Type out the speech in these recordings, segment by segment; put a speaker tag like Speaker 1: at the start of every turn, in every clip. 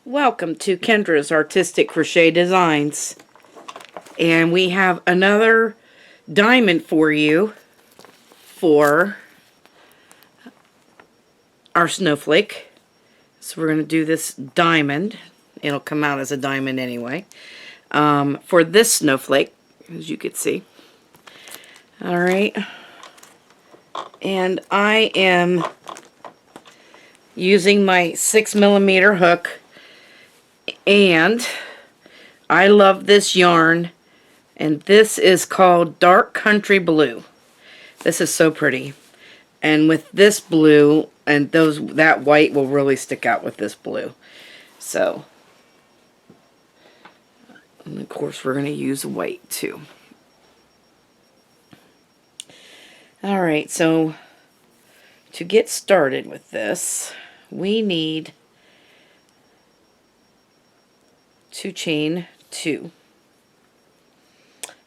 Speaker 1: Welcome to Kendra's Artistic Crochet Designs. And we have another diamond for you for our snowflake. So we're going to do this diamond. It'll come out as a diamond anyway. For this snowflake, as you can see. Alright. And I am using my 6mm hook. And I love this yarn, and this is called Dark Country Blue. This is so pretty, and with this blue and that white will really stick out with this blue. So, and of course we're going to use white too. Alright, so to get started with this, we need to chain 2.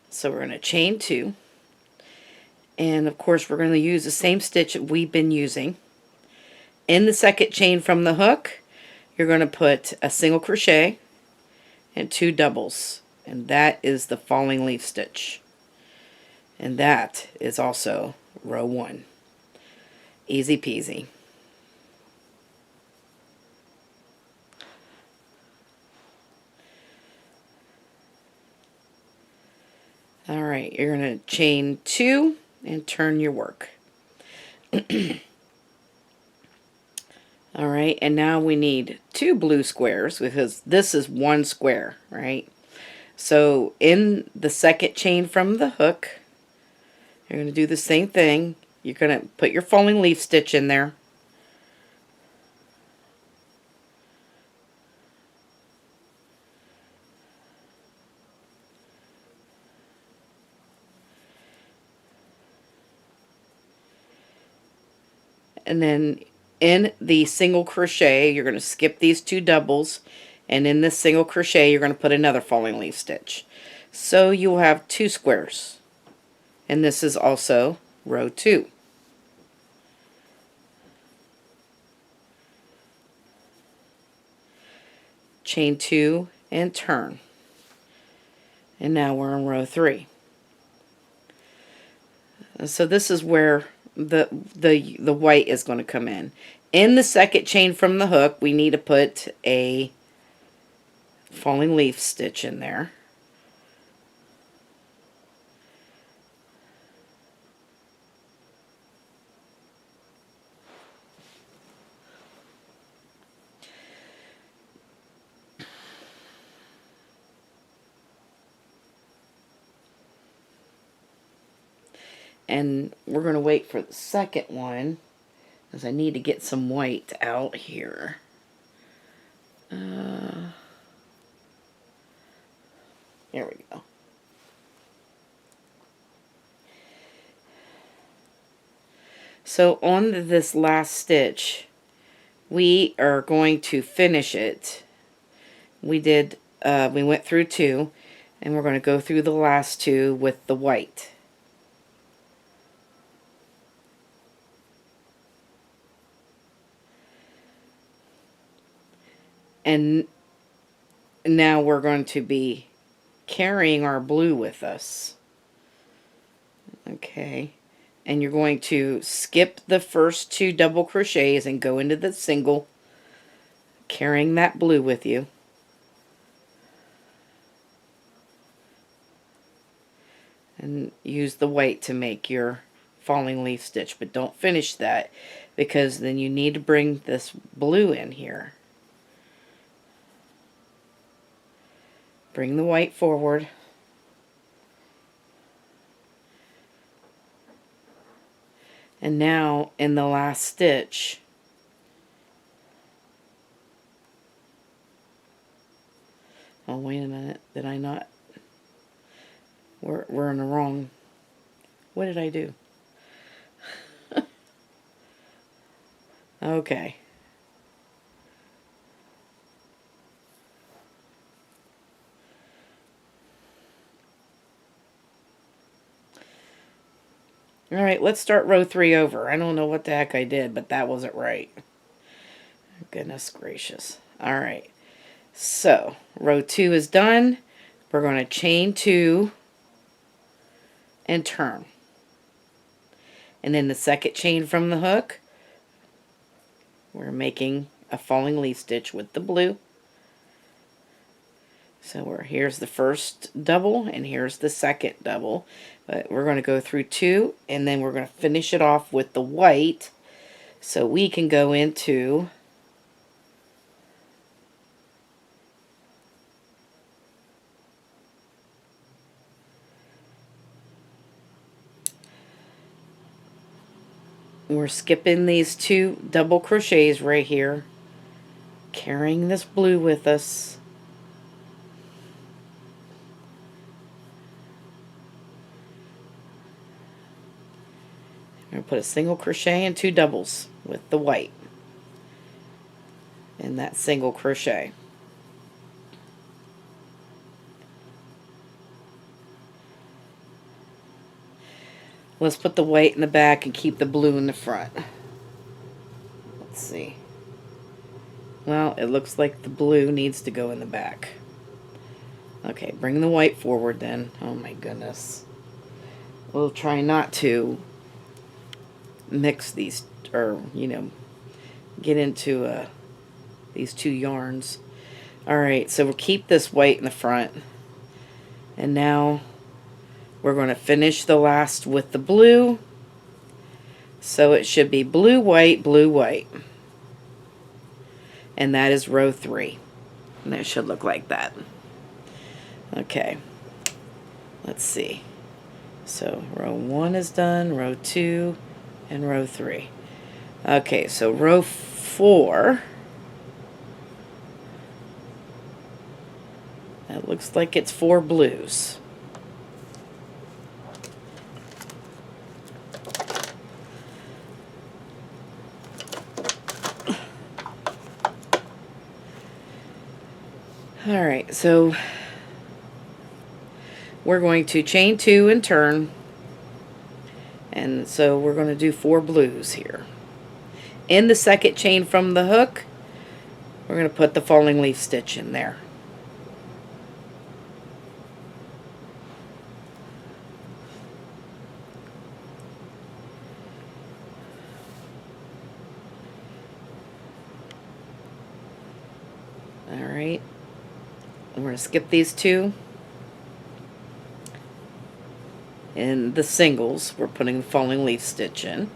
Speaker 1: So we're going to chain 2, and of course we're going to use the same stitch that we've been using. In the second chain from the hook, you're going to put a single crochet and 2 doubles, and that is the falling leaf stitch, and that is also row 1. Easy peasy. Alright, you're going to chain 2 and turn your work. Alright, and now we need 2 blue squares because this is 1 square, right? So in the second chain from the hook, you're going to do the same thing. You're going to put your falling leaf stitch in there. And then in the single crochet, you're going to skip these 2 doubles, and in this single crochet, you're going to put another falling leaf stitch. So you'll have 2 squares. And this is also row 2. Chain 2 and turn. And now we're in row 3. So this is where the white is going to come in. In the second chain from the hook, we need to put a falling leaf stitch in there. And we're going to wait for the second one, because I need to get some white out here. Here we go. So on this last stitch, we are going to finish it. We went through 2, and we're going to go through the last 2 with the white. And now we're going to be carrying our blue with us. Okay. And you're going to skip the first 2 double crochets and go into the single, carrying that blue with you. And use the white to make your falling leaf stitch, but don't finish that, because then you need to bring this blue in here. Bring the white forward. And now in the last stitch, oh wait a minute, did I not? We're in the wrong. What did I do? Okay. Alright, let's start row 3 over. I don't know what the heck I did, but that wasn't right. Goodness gracious. Alright. So row 2 is done. We're going to chain 2 and turn. And then the second chain from the hook, we're making a falling leaf stitch with the blue. So here's the first double and here's the second double. But we're going to go through 2 and then we're going to finish it off with the white so we can go into we're skipping these 2 double crochets right here, carrying this blue with us. I'm going to put a single crochet and 2 doubles with the white in that single crochet. Let's put the white in the back and keep the blue in the front. Let's see. Well, it looks like the blue needs to go in the back. Okay, bring the white forward then. Oh my goodness. We'll try not to mix these, or, get into these 2 yarns. Alright, so we'll keep this white in the front. And now we're going to finish the last with the blue. So it should be blue, white, blue, white. And that is row 3. And it should look like that. Okay. Let's see. So row 1 is done, row 2, and row 3. Okay, so row 4. It looks like it's 4 blues. Alright, so we're going to chain 2 and turn. And so we're going to do 4 blues here. In the second chain from the hook, we're going to put the falling leaf stitch in there. Alright, we're going to skip these 2. In the singles, we're putting the falling leaf stitch in.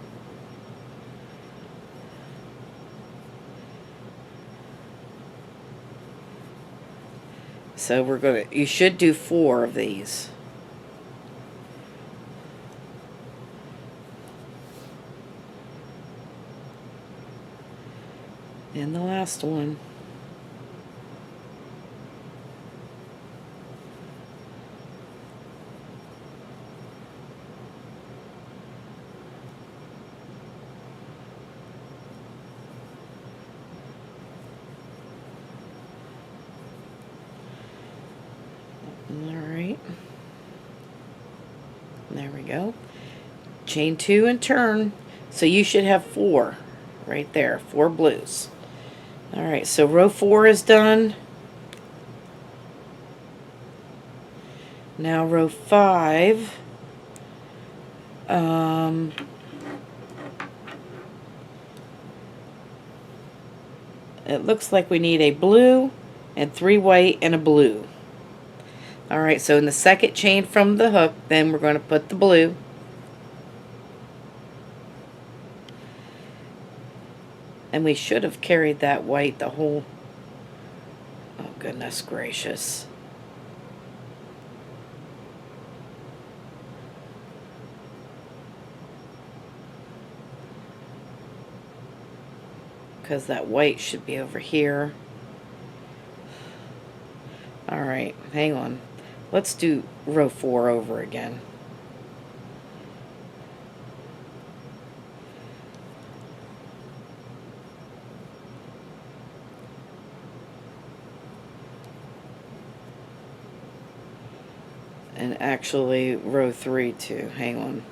Speaker 1: So you should do 4 of these. And the last one. Alright. There we go. Chain 2 and turn. So you should have 4 right there. 4 blues. Alright, so row 4 is done. Now row 5. It looks like we need a blue and 3 white and a blue. Alright, so in the second chain from the hook, then we're going to put the blue. And we should have carried that white the whole... Oh, goodness gracious. Because that white should be over here. Alright, hang on. Let's do row 4 over again. And actually row 3 too. Hang on.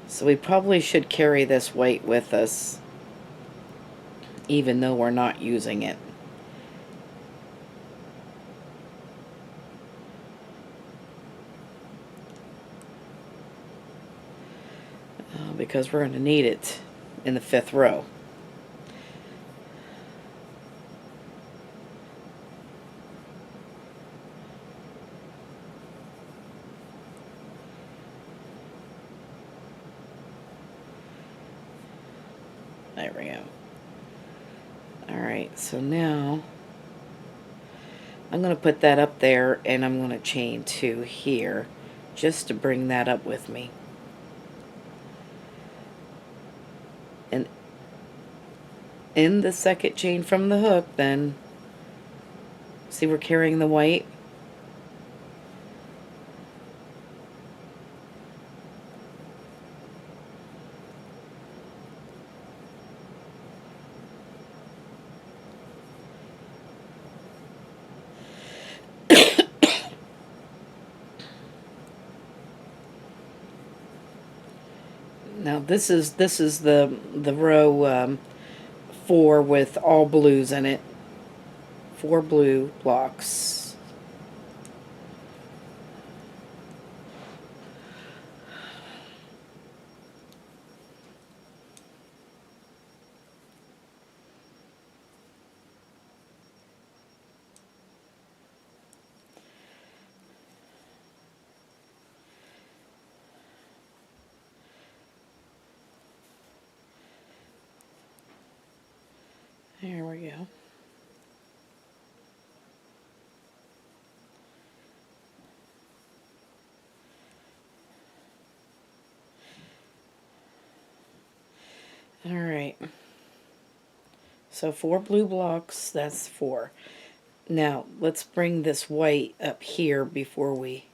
Speaker 1: So we probably should carry this white with us. even though we're not using it. Because we're going to need it in the 5th row. There we go. Alright, so now I'm going to put that up there, and I'm going to chain 2 here just to bring that up with me. And in the 2nd chain from the hook, then, see we're carrying the white? Now this is the row 4 with all blues in it. 4 blue blocks. There we go. Alright. So 4 blue blocks, that's 4. Now, let's bring this white up here before we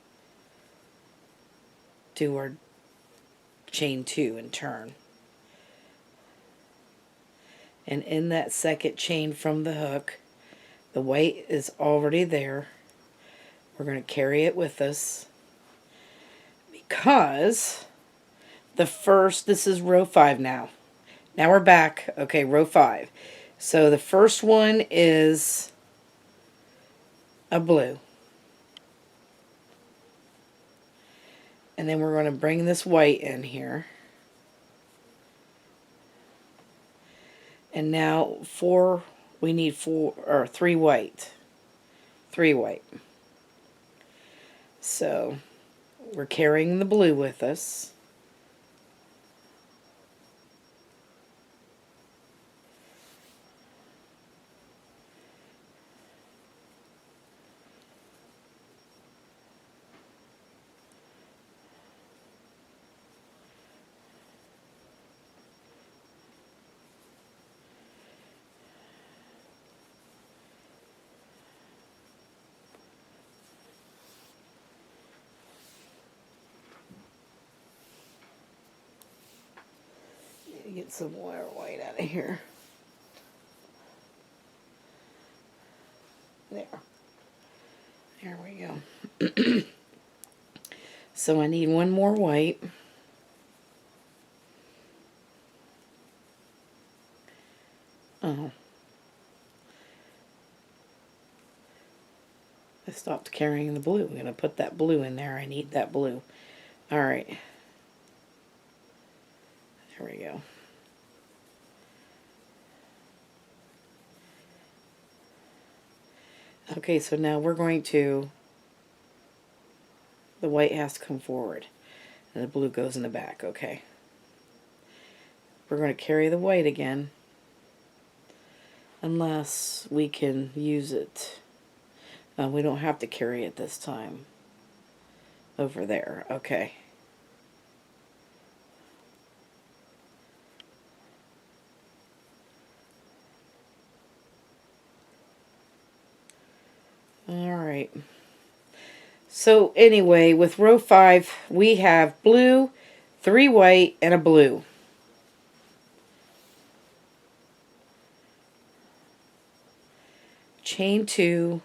Speaker 1: do our chain 2 and turn. And in that 2nd chain from the hook, the white is already there. We're going to carry it with us because this is row 5 now. Now we're back. Okay, row 5. So the first one is a blue. And then we're going to bring this white in here. And now we need 3 white. 3 white. So we're carrying the blue with us. Get some more white out of here. There. There we go. So I need 1 more white. Oh. I stopped carrying the blue. I'm going to put that blue in there. I need that blue. Alright. There we go. Okay, so now we're going to, the white has to come forward, and the blue goes in the back, okay. We're going to carry the white again, unless we can use it. We don't have to carry it this time. Over there, okay. Alright. So anyway, with row 5, we have blue, 3 white, and a blue. Chain 2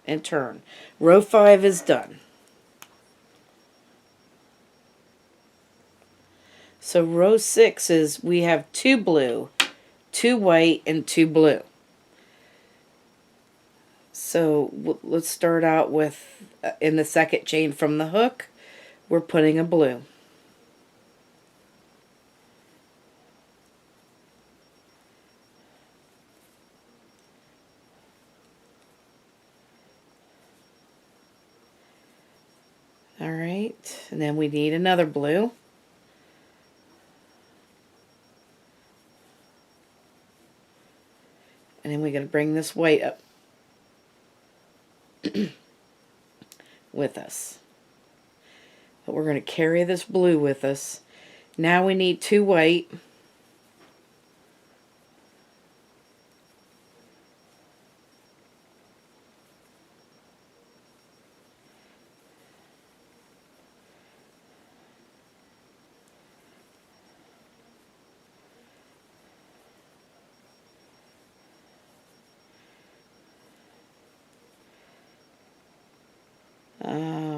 Speaker 1: and turn. Row 5 is done. So row 6 is we have 2 blue, 2 white and 2 blue. So let's start out with, in the second chain from the hook, we're putting a blue. Alright, and then we need another blue. And then we're going to bring this white up with us. But we're going to carry this blue with us. Now we need 2 white.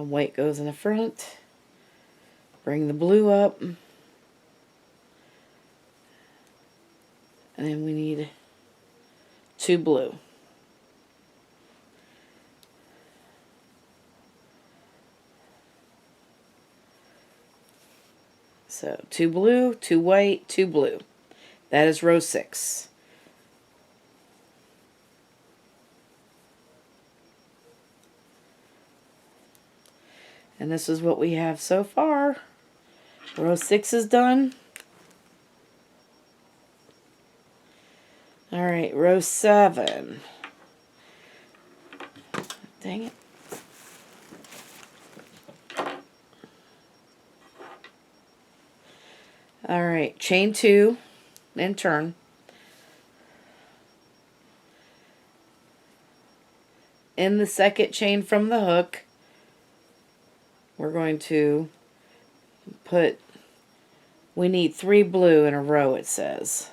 Speaker 1: White goes in the front. Bring the blue up. And then we need 2 blue. So 2 blue, 2 white, 2 blue. That is row 6. And this is what we have so far. Row 6 is done. Alright, row 7. Dang it. Alright, chain 2 and turn. In the second chain from the hook, we're going to put, we need 3 blue in a row, it says.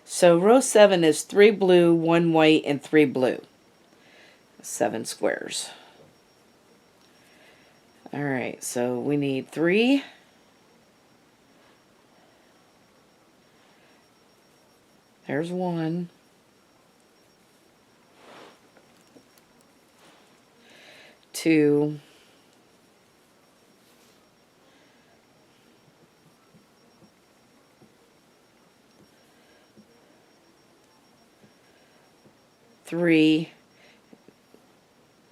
Speaker 1: So row 7 is 3 blue, 1 white, and 3 blue. 7 squares. Alright, so we need 3. There's 1. 2. 3.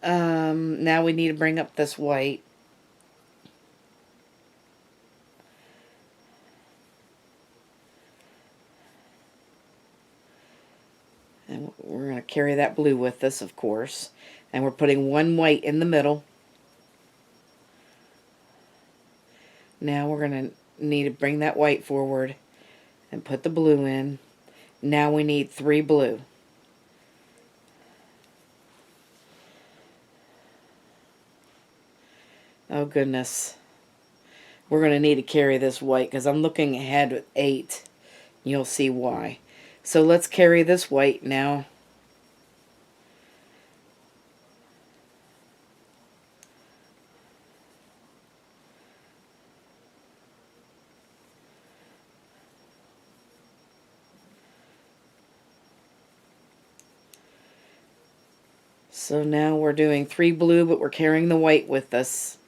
Speaker 1: Now we need to bring up this white. And we're going to carry that blue with us, of course. And we're putting 1 white in the middle. Now we're going to need to bring that white forward and put the blue in. Now we need 3 blue. Oh goodness. We're going to need to carry this white because I'm looking ahead with 8. You'll see why. So let's carry this white now. So now we're doing 3 blue, but we're carrying the white with us.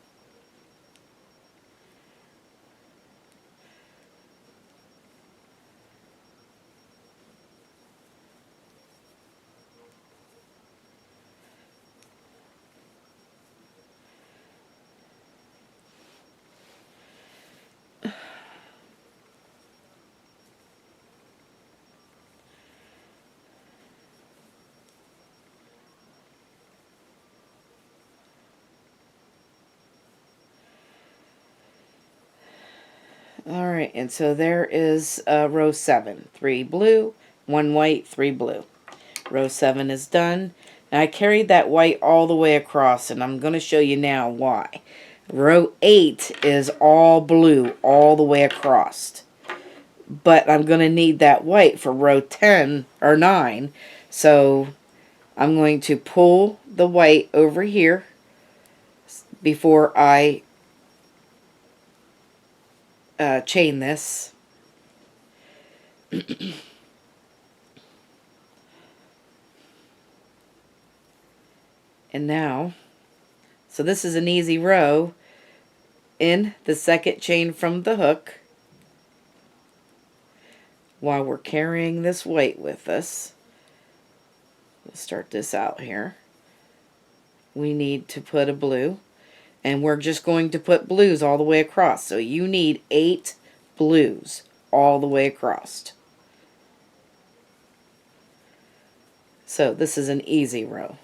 Speaker 1: Alright, and so there is row 7. 3 blue, 1 white, 3 blue. Row 7 is done. And I carried that white all the way across, and I'm going to show you now why. Row 8 is all blue all the way across. But I'm going to need that white for row 10 or 9. So I'm going to pull the white over here before I chain this. And now, so this is an easy row in the second chain from the hook while we're carrying this weight with us. Let's start this out here. We need to put a blue, and we're just going to put blues all the way across. So you need 8 blues all the way across. So this is an easy row.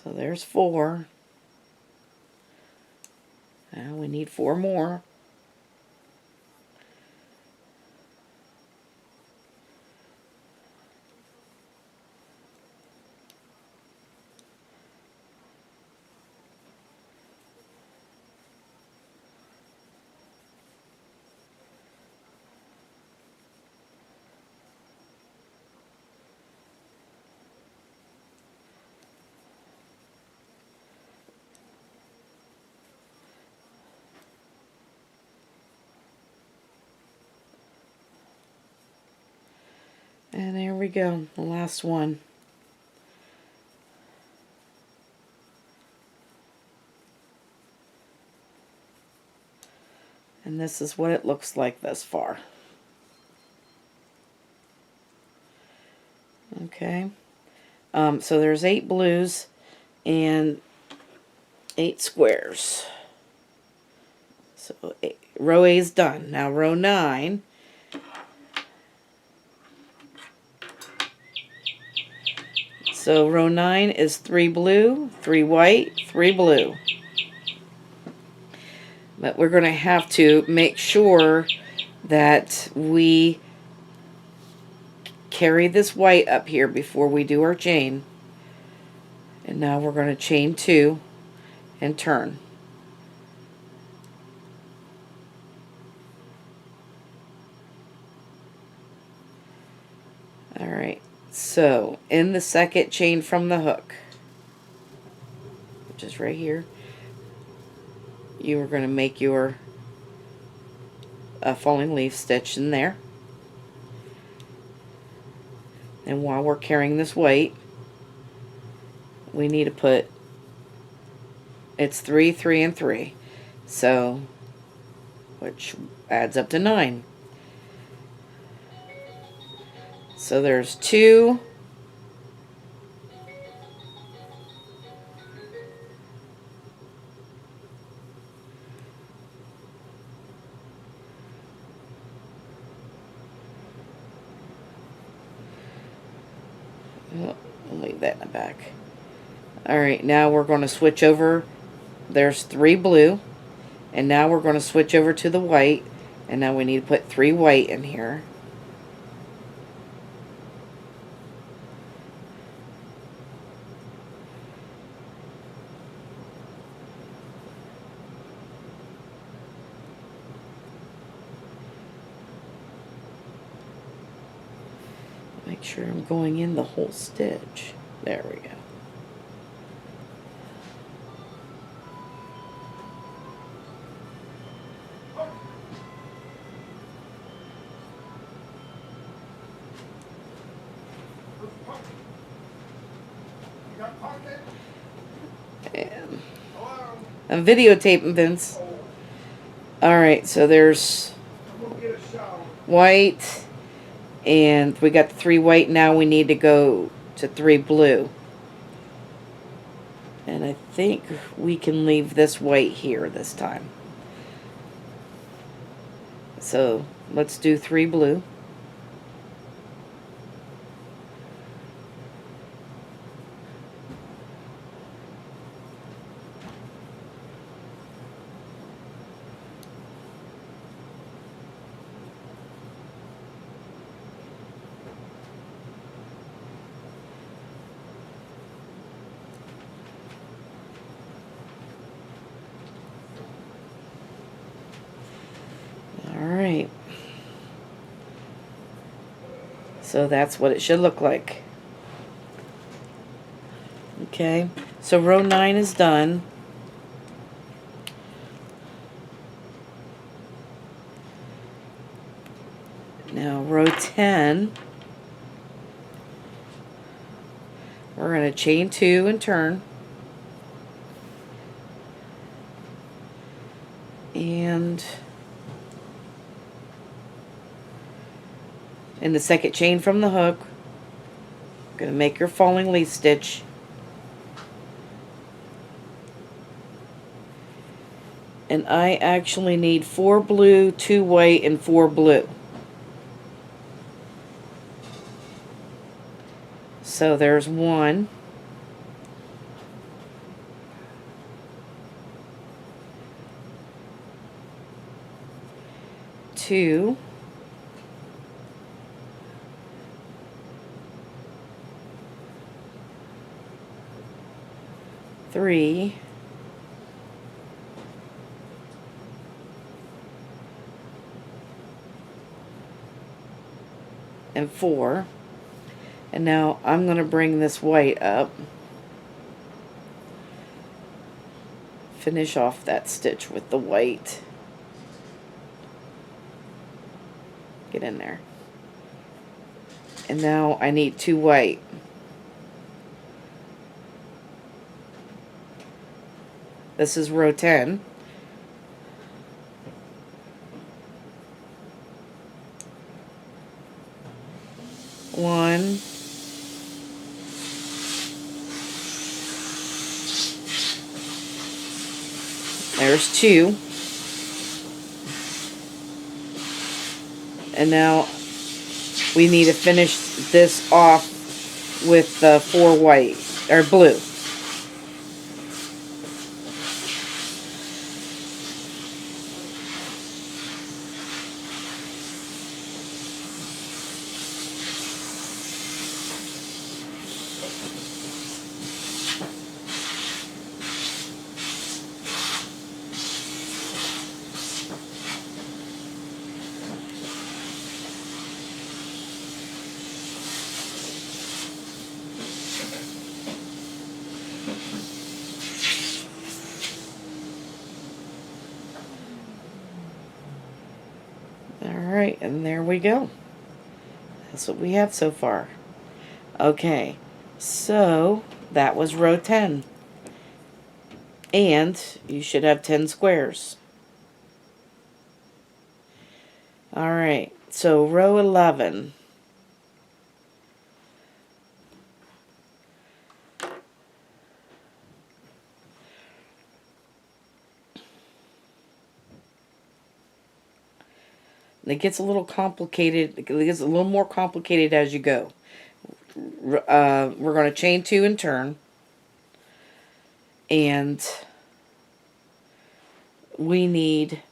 Speaker 1: So there's 4. Now we need 4 more. And there we go, the last one. And this is what it looks like thus far. Okay. So there's 8 blues and 8 squares. So row A is done. Now row 9. So row 9 is 3 blue, 3 white, 3 blue. But we're going to have to make sure that we carry this white up here before we do our chain. And now we're going to chain 2 and turn. Alright, so in the second chain from the hook, which is right here, you are going to make your falling leaf stitch in there. And while we're carrying this weight, we need to put, it's 3, 3, and 3. So, which adds up to 9. So there's 2, oh, I'll leave that in the back. Alright, now we're going to switch over. There's 3 blue, and now we're going to switch over to the white, and now we need to put 3 white in here. Make sure I'm going in the whole stitch. There we go. And I'm videotaping, Vince. Alright, so there's white, and we got the 3 white. Now we need to go to 3 blue. And I think we can leave this white here this time. So let's do 3 blue. Alright. So that's what it should look like. Okay, so row 9 is done. Now row 10, we're going to chain 2 and turn. And in the second chain from the hook, I'm going to make your falling leaf stitch. And I actually need 4 blue, 2 white, and 4 blue. So there's 1, 2, 3, 4. And now I'm going to bring this white up. Finish off that stitch with the white. Get in there. And now I need 2 white. This is row 10. One, there's 2. And now we need to finish this off with the 4 white, or blue. Alright, and there we go. That's what we have so far. Okay, so that was row 10. And you should have 10 squares. Alright, so row 11. It gets a little complicated. It gets a little more complicated as you go. We're going to chain 2 and turn. And we need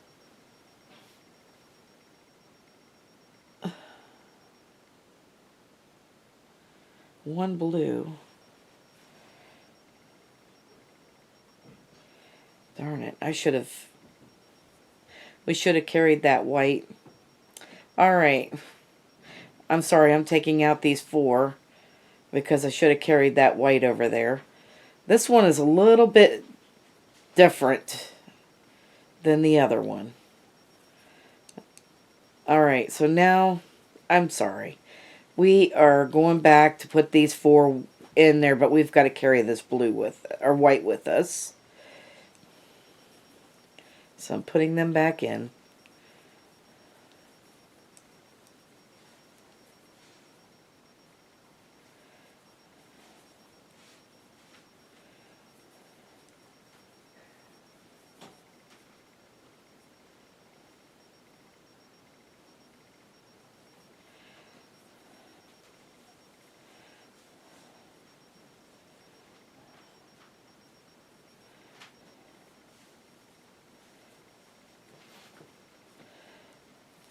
Speaker 1: 1 blue. Darn it. We should have carried that white. Alright. I'm sorry, I'm taking out these 4 because I should have carried that white over there. This one is a little bit different than the other one. Alright, so now, I'm sorry. We are going back to put these 4 in there, but we've got to carry this blue with, or white with us. So I'm putting them back in.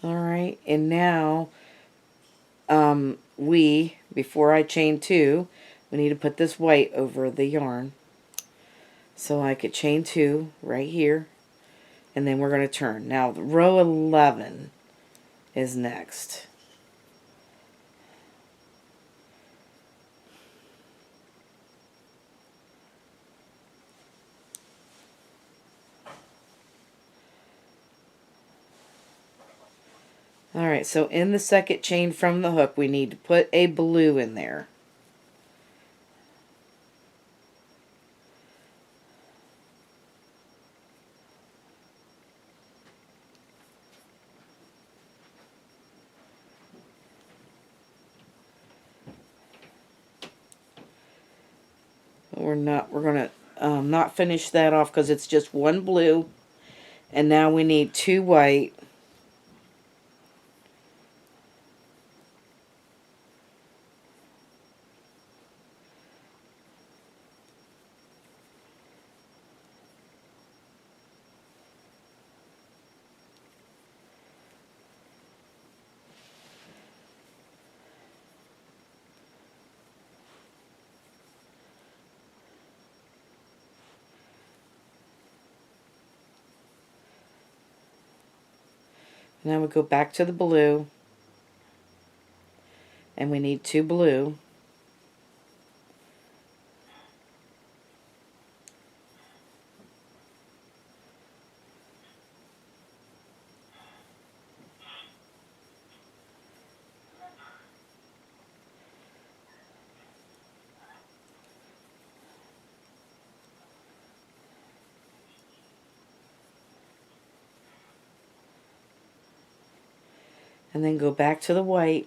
Speaker 1: Alright, and now before I chain 2, we need to put this white over the yarn. So I could chain 2 right here, And then we're going to turn. Now row 11 is next. Alright, so in the second chain from the hook, we need to put a blue in there. We're going to not finish that off because it's just one blue. And now we need 2 white. Now we go back to the blue. And we need 2 blue. And then go back to the white.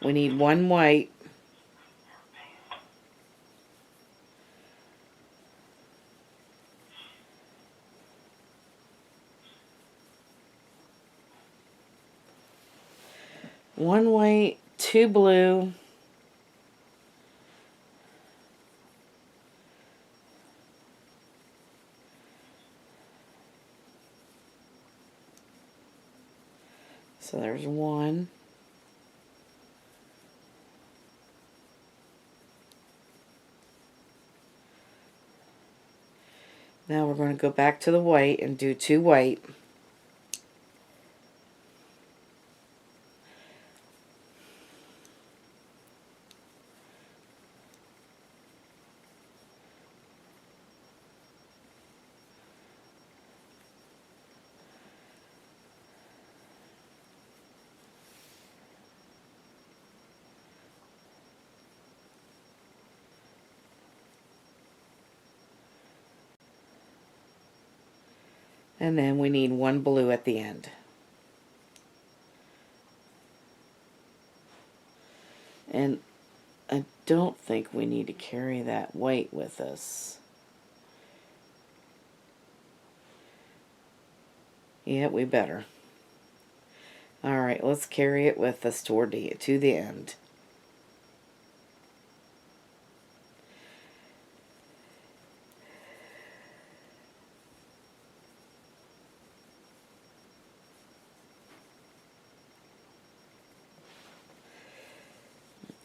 Speaker 1: We need 1 white. One white, 2 blue. So there's 1. Now we're going to go back to the white and do 2 white. And then we need 1 blue at the end. And I don't think we need to carry that white with us. Yeah, we better. Alright, let's carry it with us to the end.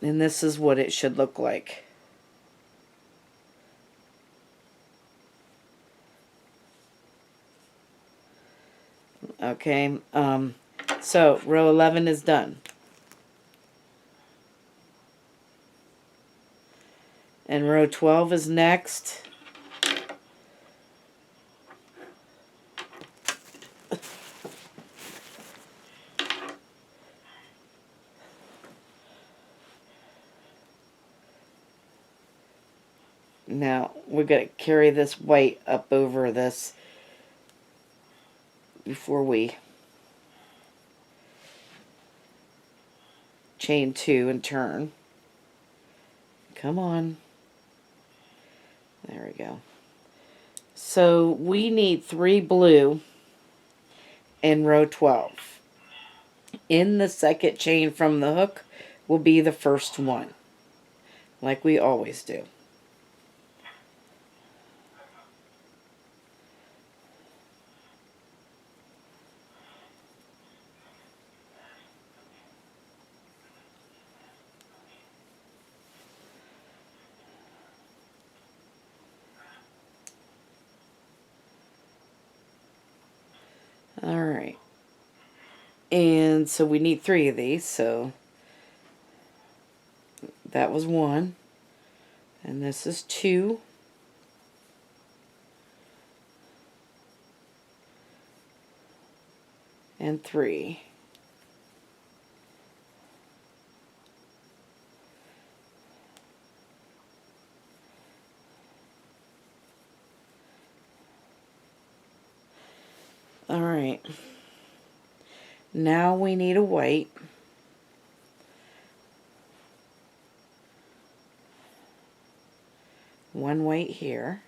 Speaker 1: And this is what it should look like. Okay, so row 11 is done. And row 12 is next. Now, we're going to carry this white up over this before we chain 2 and turn. Come on. There we go. So we need 3 blue in row 12. In the second chain from the hook will be the first one, like we always do. Alright. And so we need 3 of these, so that was 1. And this is 2. And 3. Alright. Now we need a white. One white here.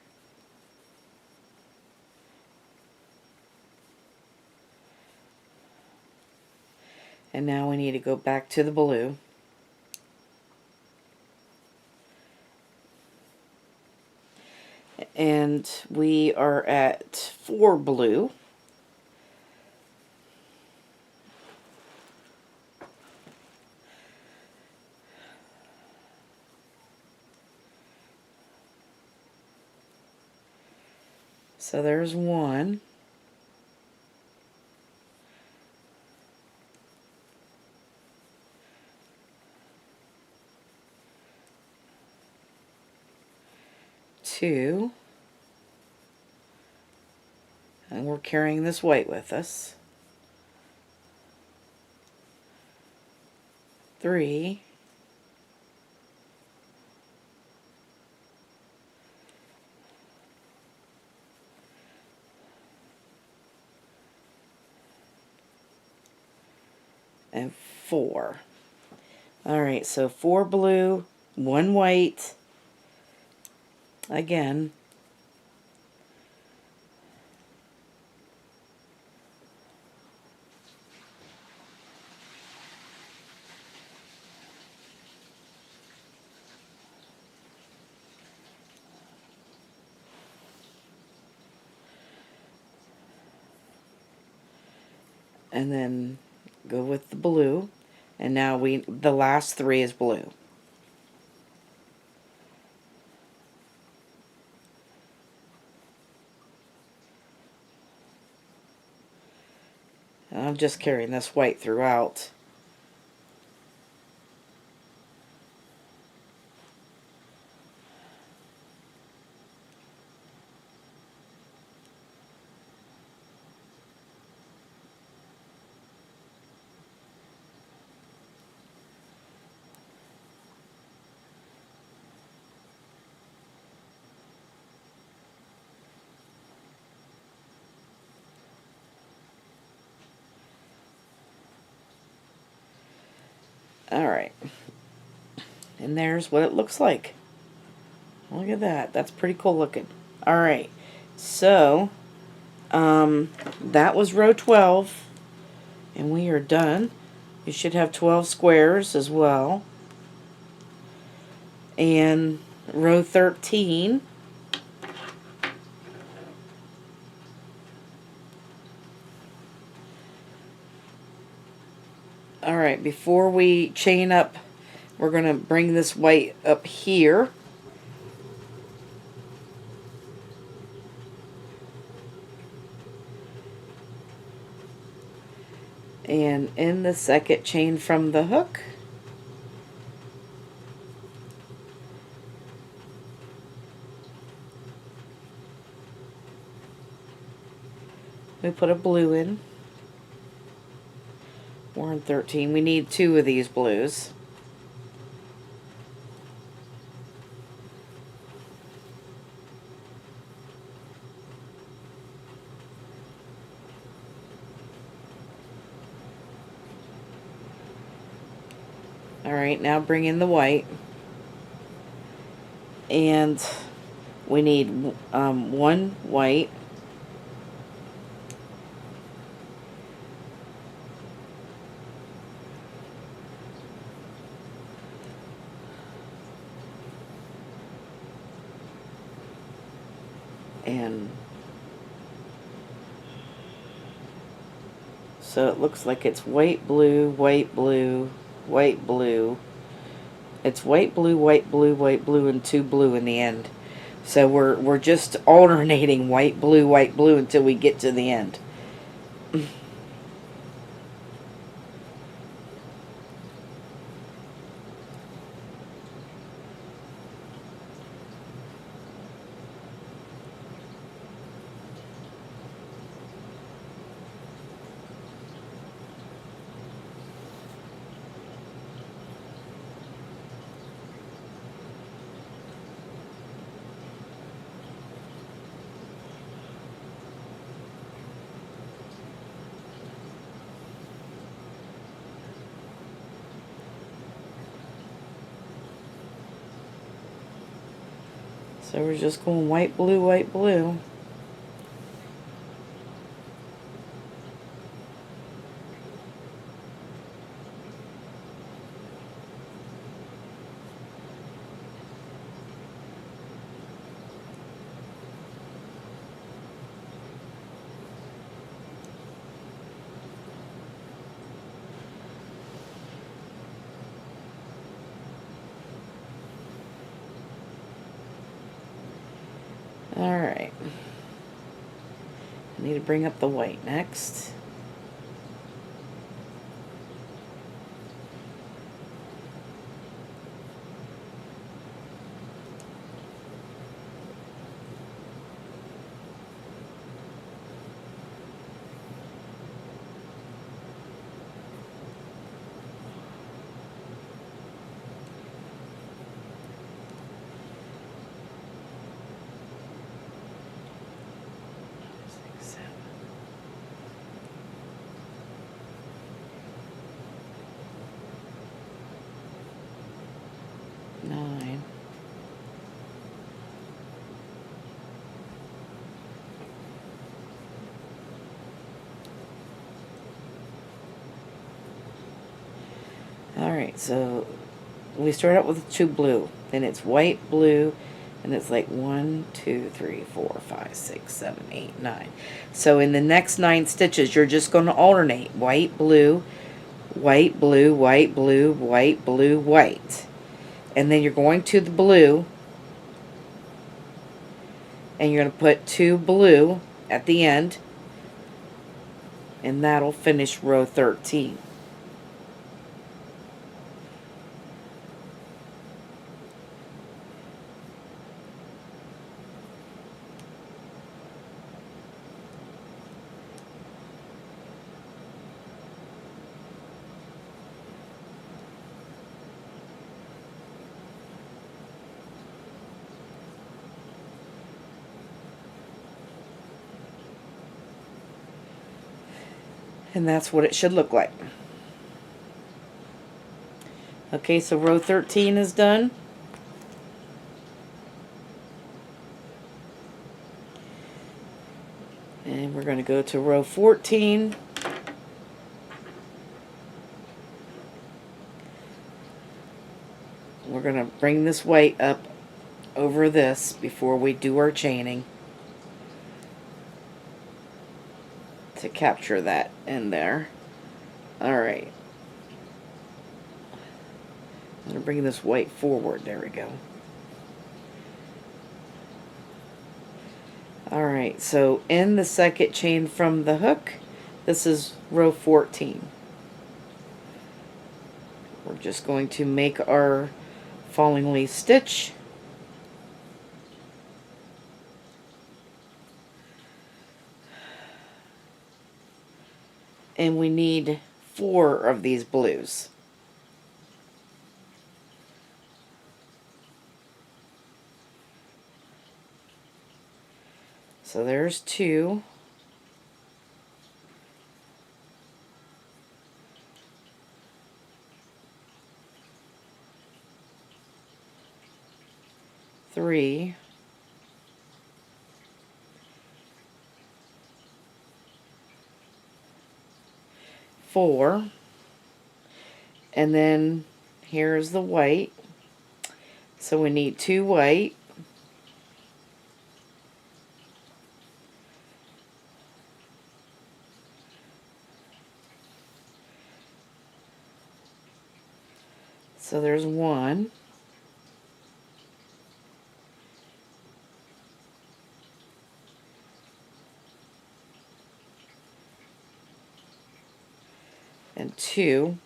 Speaker 1: And now we need to go back to the blue. And we are at 4 blue. So there's 1. Two. And we're carrying this white with us. 3. And 4. Alright, so 4 blue, 1 white. Again. And then go with the blue. And now the last 3 is blue. And I'm just carrying this white throughout. Alright. And there's what it looks like. Look at that. That's pretty cool looking. Alright. So, that was row 12. And we are done. You should have 12 squares as well. And row 13. Alright, before we chain up, we're going to bring this white up here. And in the second chain from the hook, we put a blue in. We're in 13. We need 2 of these blues. Alright, now bring in the white. And we need 1 white. And so it looks like it's white, blue, white, blue, white, blue. It's white, blue, white, blue, white, blue, and 2 blue in the end. So we're just alternating white, blue, until we get to the end. So we're just going white, blue, white, blue. Alright. I need to bring up the white next. Nine. Alright, so we start out with 2 blue. Then it's white, blue, and it's like 1, 2, 3, 4, 5, 6, 7, 8, 9. So in the next 9 stitches, you're just going to alternate white, blue, white, blue, white, blue, white, blue, white. And then you're going to the blue, and you're going to put 2 blue at the end, and that'll finish row 13. And that's what it should look like. Okay, so row 13 is done. And we're going to go to row 14. We're going to bring this white up over this before we do our chaining to capture that in there. Alright. I'm going to bring this white forward. There we go. Alright, so in the second chain from the hook, this is row 14. We're just going to make our falling leaf stitch. And we need 4 of these blues. So there's 2. Three. 4. And then here's the white. So we need 2 white. So there's 1. and 2.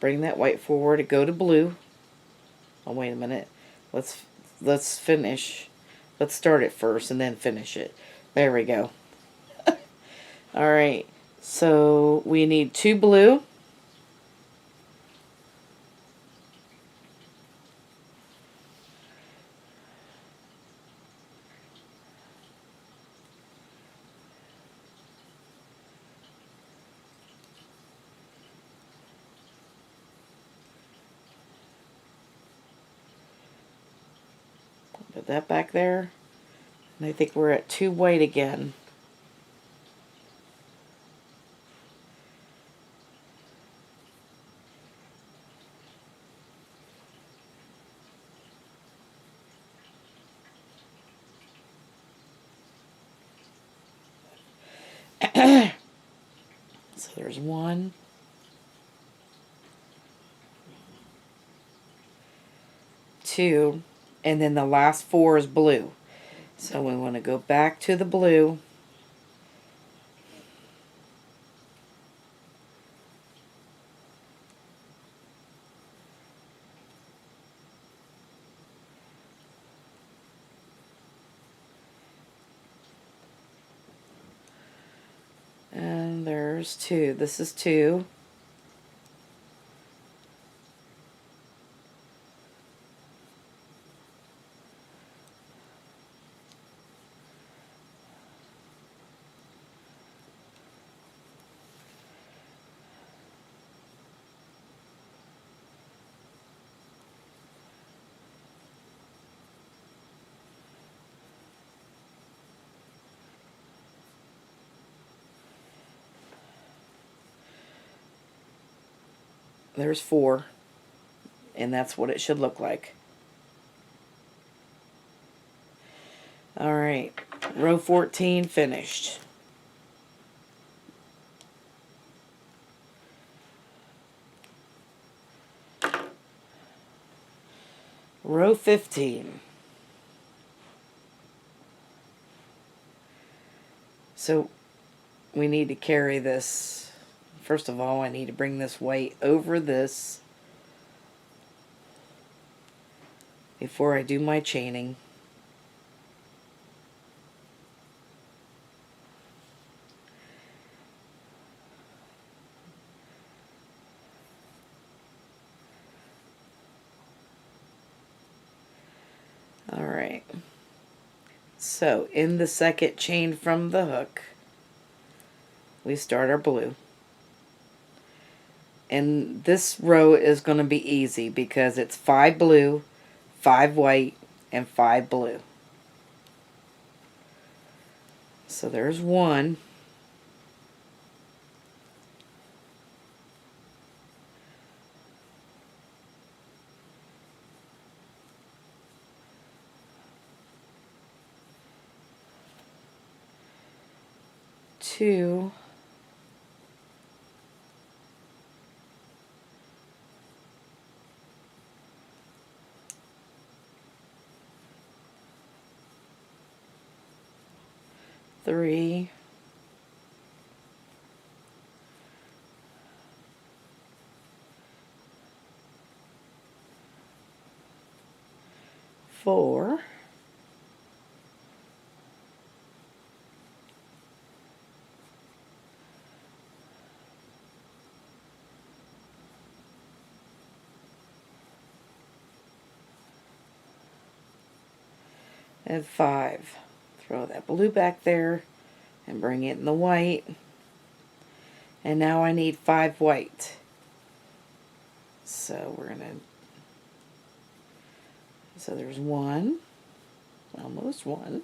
Speaker 1: Bring that white forward, go to blue. Oh, wait a minute. Let's finish. Let's start it first and then finish it. There we go. All right. So we need 2 blue. Put that back there. And I think we're at 2 white again. So there's 1, 2, and then the last 4 is blue. So we want to go back to the blue. And there's 2. This is 2. There's 4. And that's what it should look like. Alright, row 14 finished. Row 15. So we need to carry this. First of all, I need to bring this white over this before I do my chaining. Alright, so in the second chain from the hook, we start our blue. And this row is going to be easy because it's 5 blue, 5 white, and 5 blue. So there's 1. Two. 3. 4. 5. Throw that blue back there and bring it in the white. And now I need 5 white. So we're gonna, so there's 1, almost 1.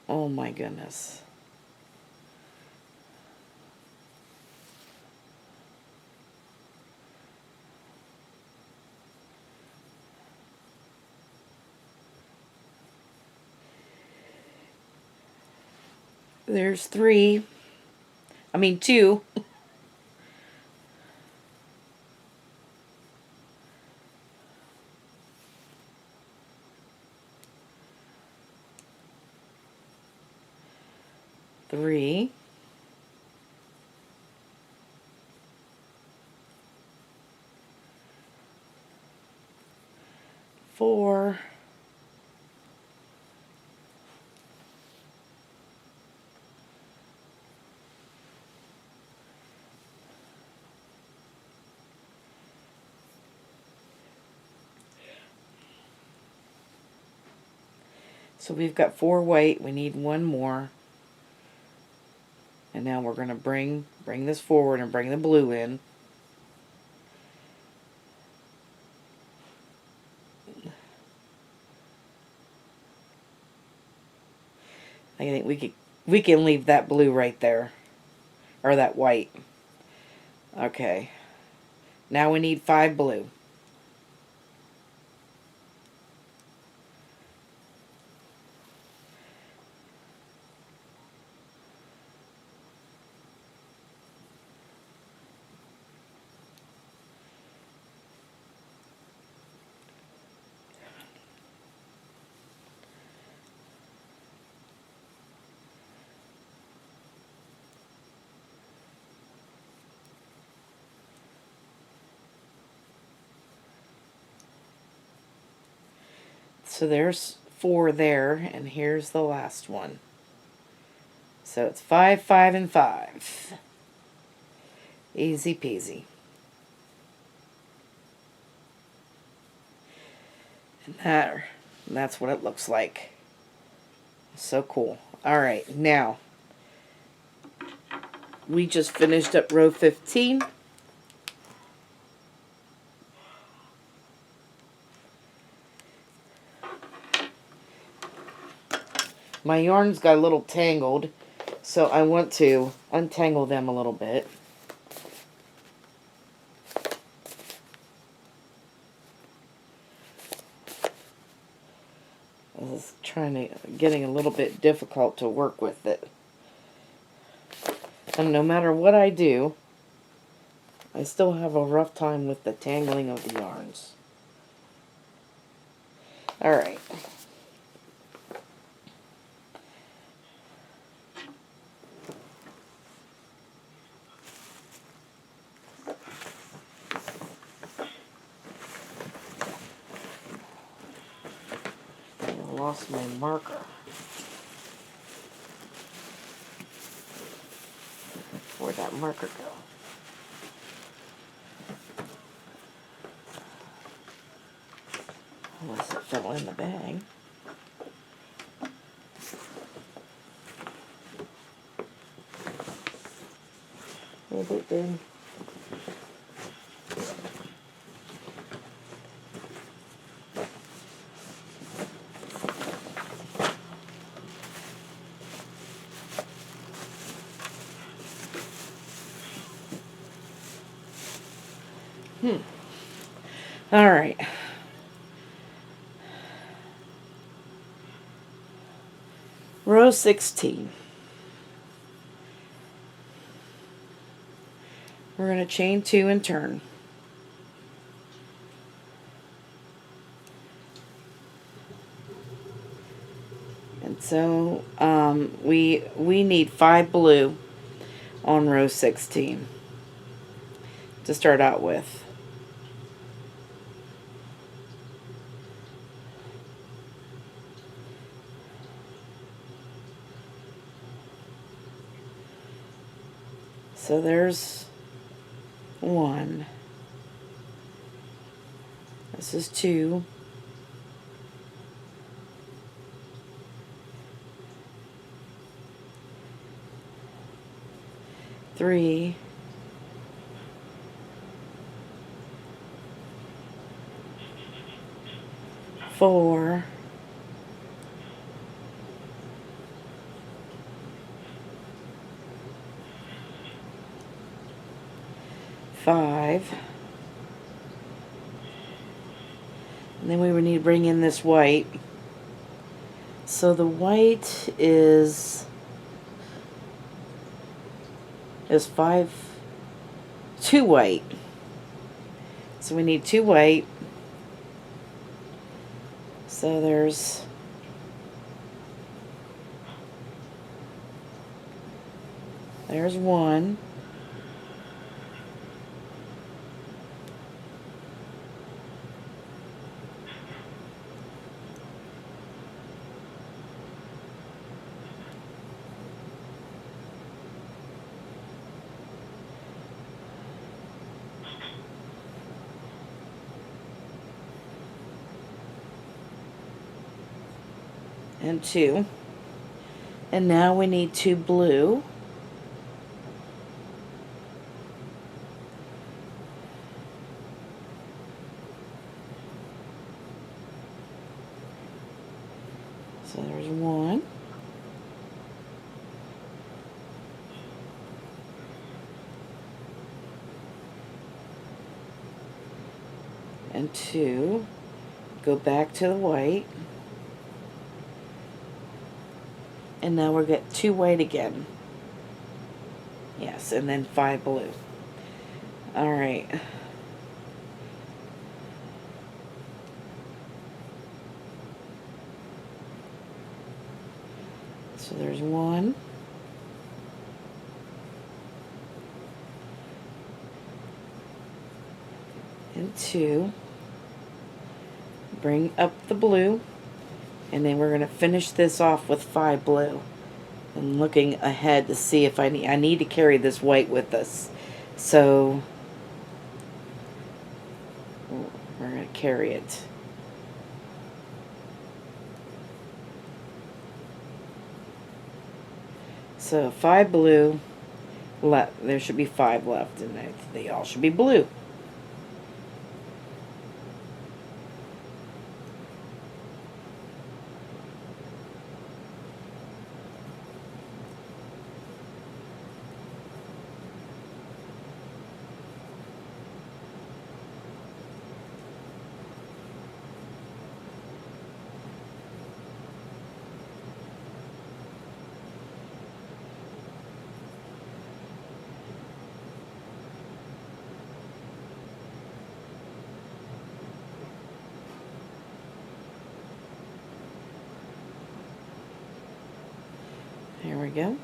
Speaker 1: Oh my goodness. There's 3. I mean 2. Three. 4. So we've got 4 white, we need 1 more. And now we're going to bring this forward and bring the blue in. I think we can leave that blue right there, or that white. Okay. Now we need 5 blue. So there's 4 there, and here's the last one. So it's 5, 5, and 5. Easy peasy. And that's what it looks like. So cool. Alright, now we just finished up row 15. My yarns got a little tangled, so I want to untangle them a little bit. It's getting a little bit difficult to work with it. And no matter what I do, I still have a rough time with the tangling of the yarns. Alright. I lost my marker. Where'd that marker go? Unless it fell in the bag. Maybe it did. All right. Row 16. We're going to chain 2 and turn. And so we need 5 blue on row 16 to start out with. So there's 1. This is 2. 3. 4. 5. And then we would need to bring in this white. So the white is 2 white. So we need 2 white. So there's There's one. and 2. And now we need 2 blue. So there's 1. And 2. Go back to the white. And now we'll get 2 white again. Yes, and then 5 blue. Alright. So there's 1. And 2. Bring up the blue. And then we're going to finish this off with 5 blue. I'm looking ahead to see if I need to carry this white with us. So we're going to carry it. So 5 blue left. There should be 5 left, and they all should be blue. There we go.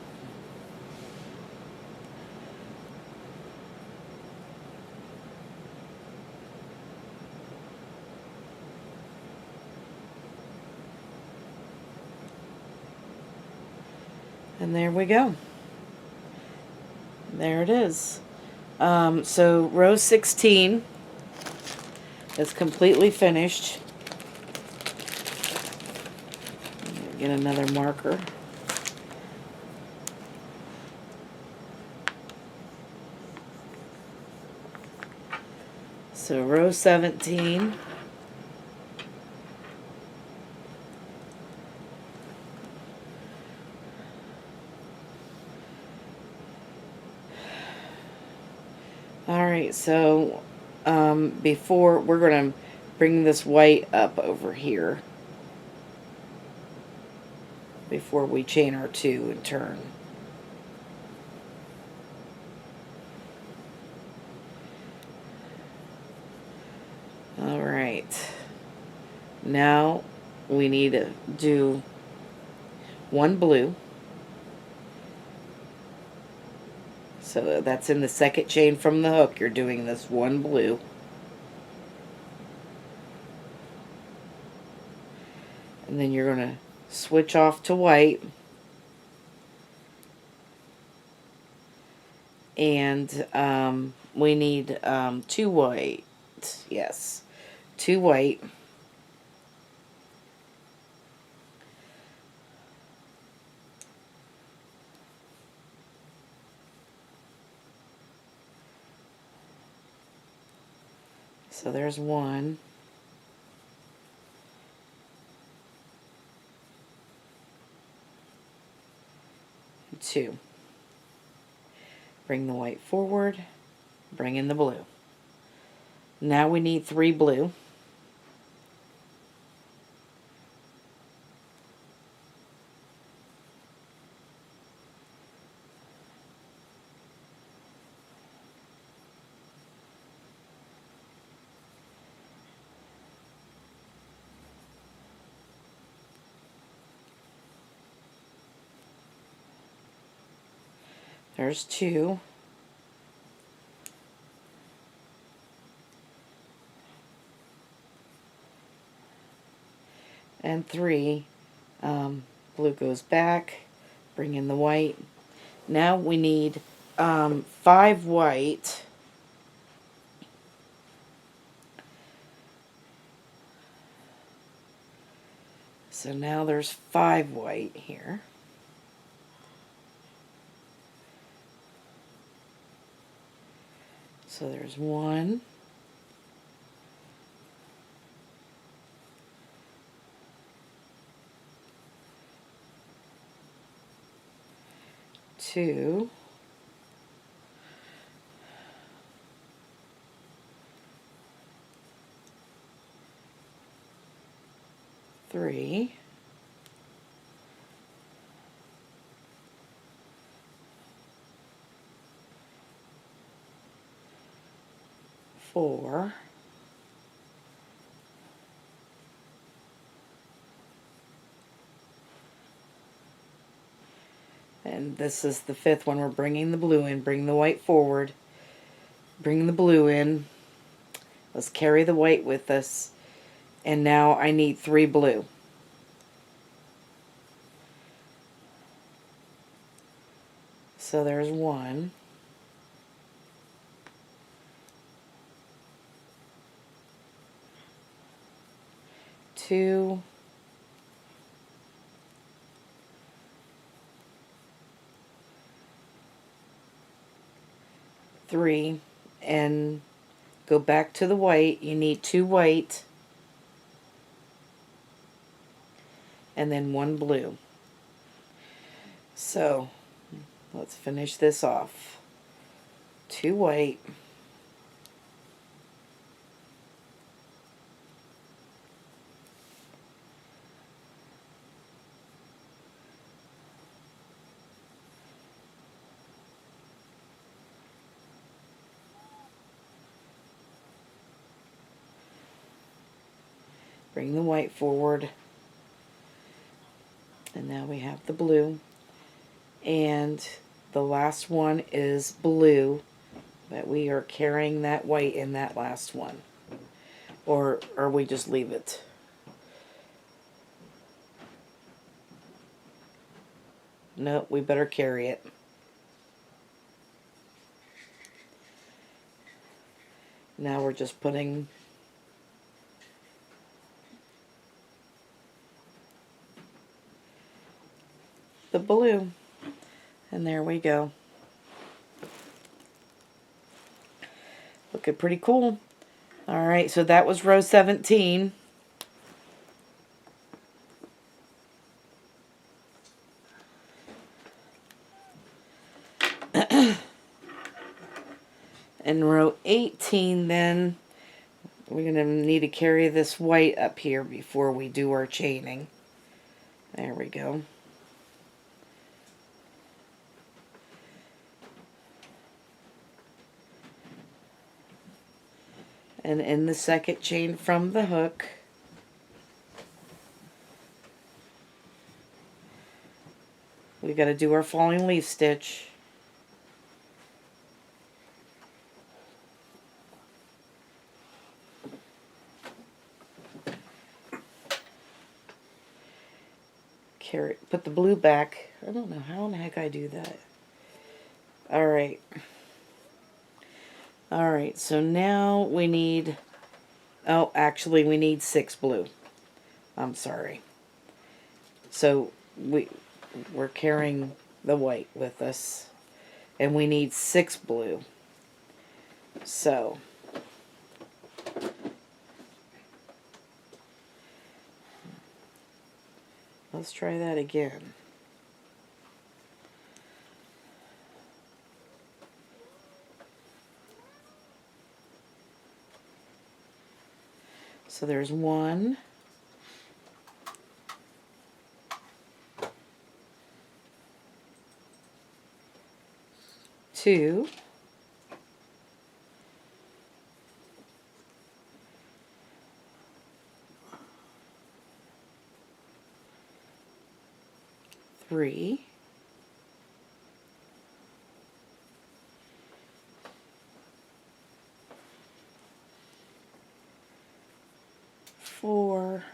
Speaker 1: And there we go. There it is. So row 16 is completely finished. Get another marker. So row 17. Alright, so before we're going to bring this white up over here before we chain our 2 and turn. Alright, now we need to do 1 blue. So that's in the second chain from the hook. You're doing this 1 blue. And then you're going to switch off to white. And we need 2 white. Yes, 2 white. So there's 1. And 2. Bring the white forward. Bring in the blue. Now we need 3 blue. There's 2. And 3. Blue goes back. Bring in the white. Now we need 5 white. So now there's 5 white here. So there's 1, 2, 3, 4, and this is the 5th one. We're bringing the blue in. Bring the white forward. Bring the blue in. Let's carry the white with us. And now I need 3 blue. So there's 1, 2, 3, and go back to the white. You need 2 white and then 1 blue. So let's finish this off. 2 white, bring the white forward, and now we have the blue, and the last one is blue, but we are carrying that white in that last one, or we just leave it. No, we better carry it. Now we're just putting the blue, and there we go. Looking pretty cool. Alright, so that was row 17. In row 18 then, we're going to need to carry this white up here before we do our chaining. There we go. And in the second chain from the hook, we got to do our falling leaf stitch. Carry, put the blue back. I don't know how in the heck I do that. Alright. Alright, so now we need, oh, actually we need 6 blue. I'm sorry. So we're carrying the white with us, and we need 6 blue. So let's try that again. So there's 1, 2, 3, 4,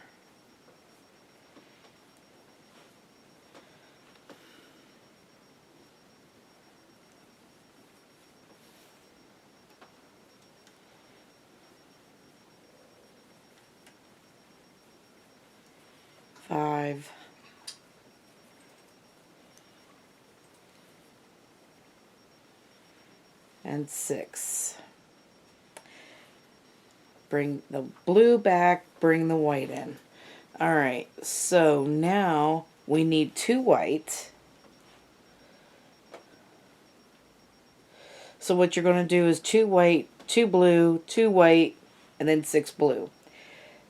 Speaker 1: 5, 5, and 6. Bring the blue back, bring the white in. Alright, so now we need 2 white. So what you're going to do is 2 white, 2 blue, 2 white, and then 6 blue.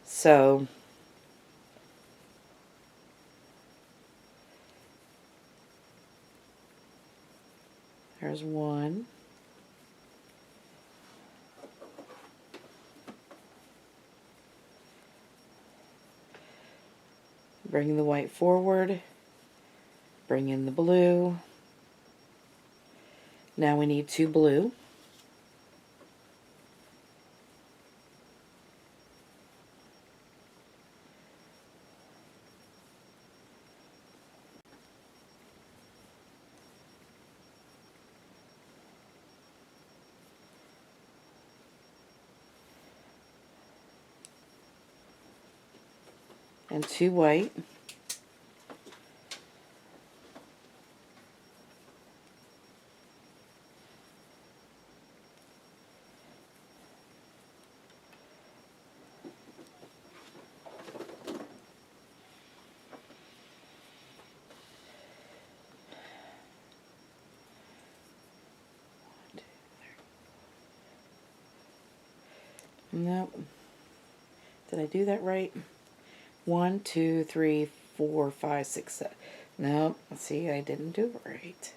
Speaker 1: So there's 1. Bring the white forward, bring in the blue. Now we need 2 blue. And 2 white. Nope. Did I do that right? 1, 2, 3, 4, 5, 6, 7. Nope. See, I didn't do it right.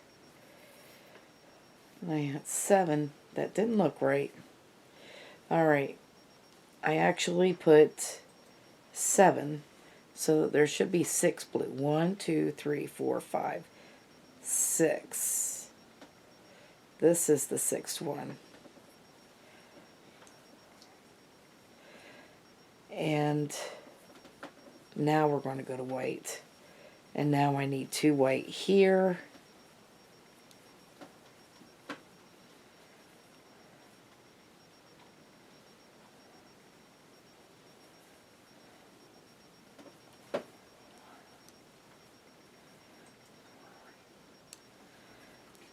Speaker 1: I had 7. That didn't look right. Alright. I actually put 7. So there should be 6 blue. 1, 2, 3, 4, 5, 6. This is the 6th one. And now we're going to go to white. And now I need 2 white here.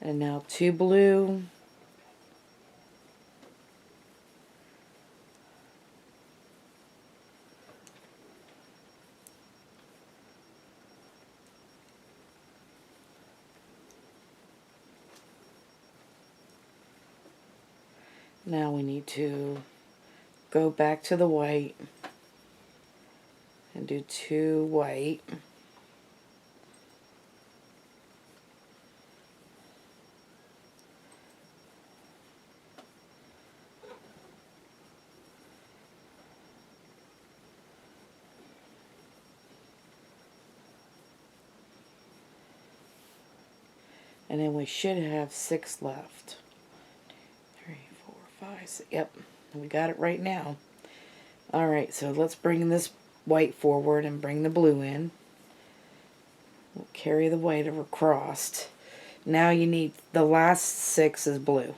Speaker 1: And now 2 blue. Now we need to go back to the white and do 2 white. And then we should have 6 left. 3, 4, 5, 6. Yep, we got it right now. Alright, so let's bring this white forward and bring the blue in. We'll carry the white across. Now you need, the last 6 is blue.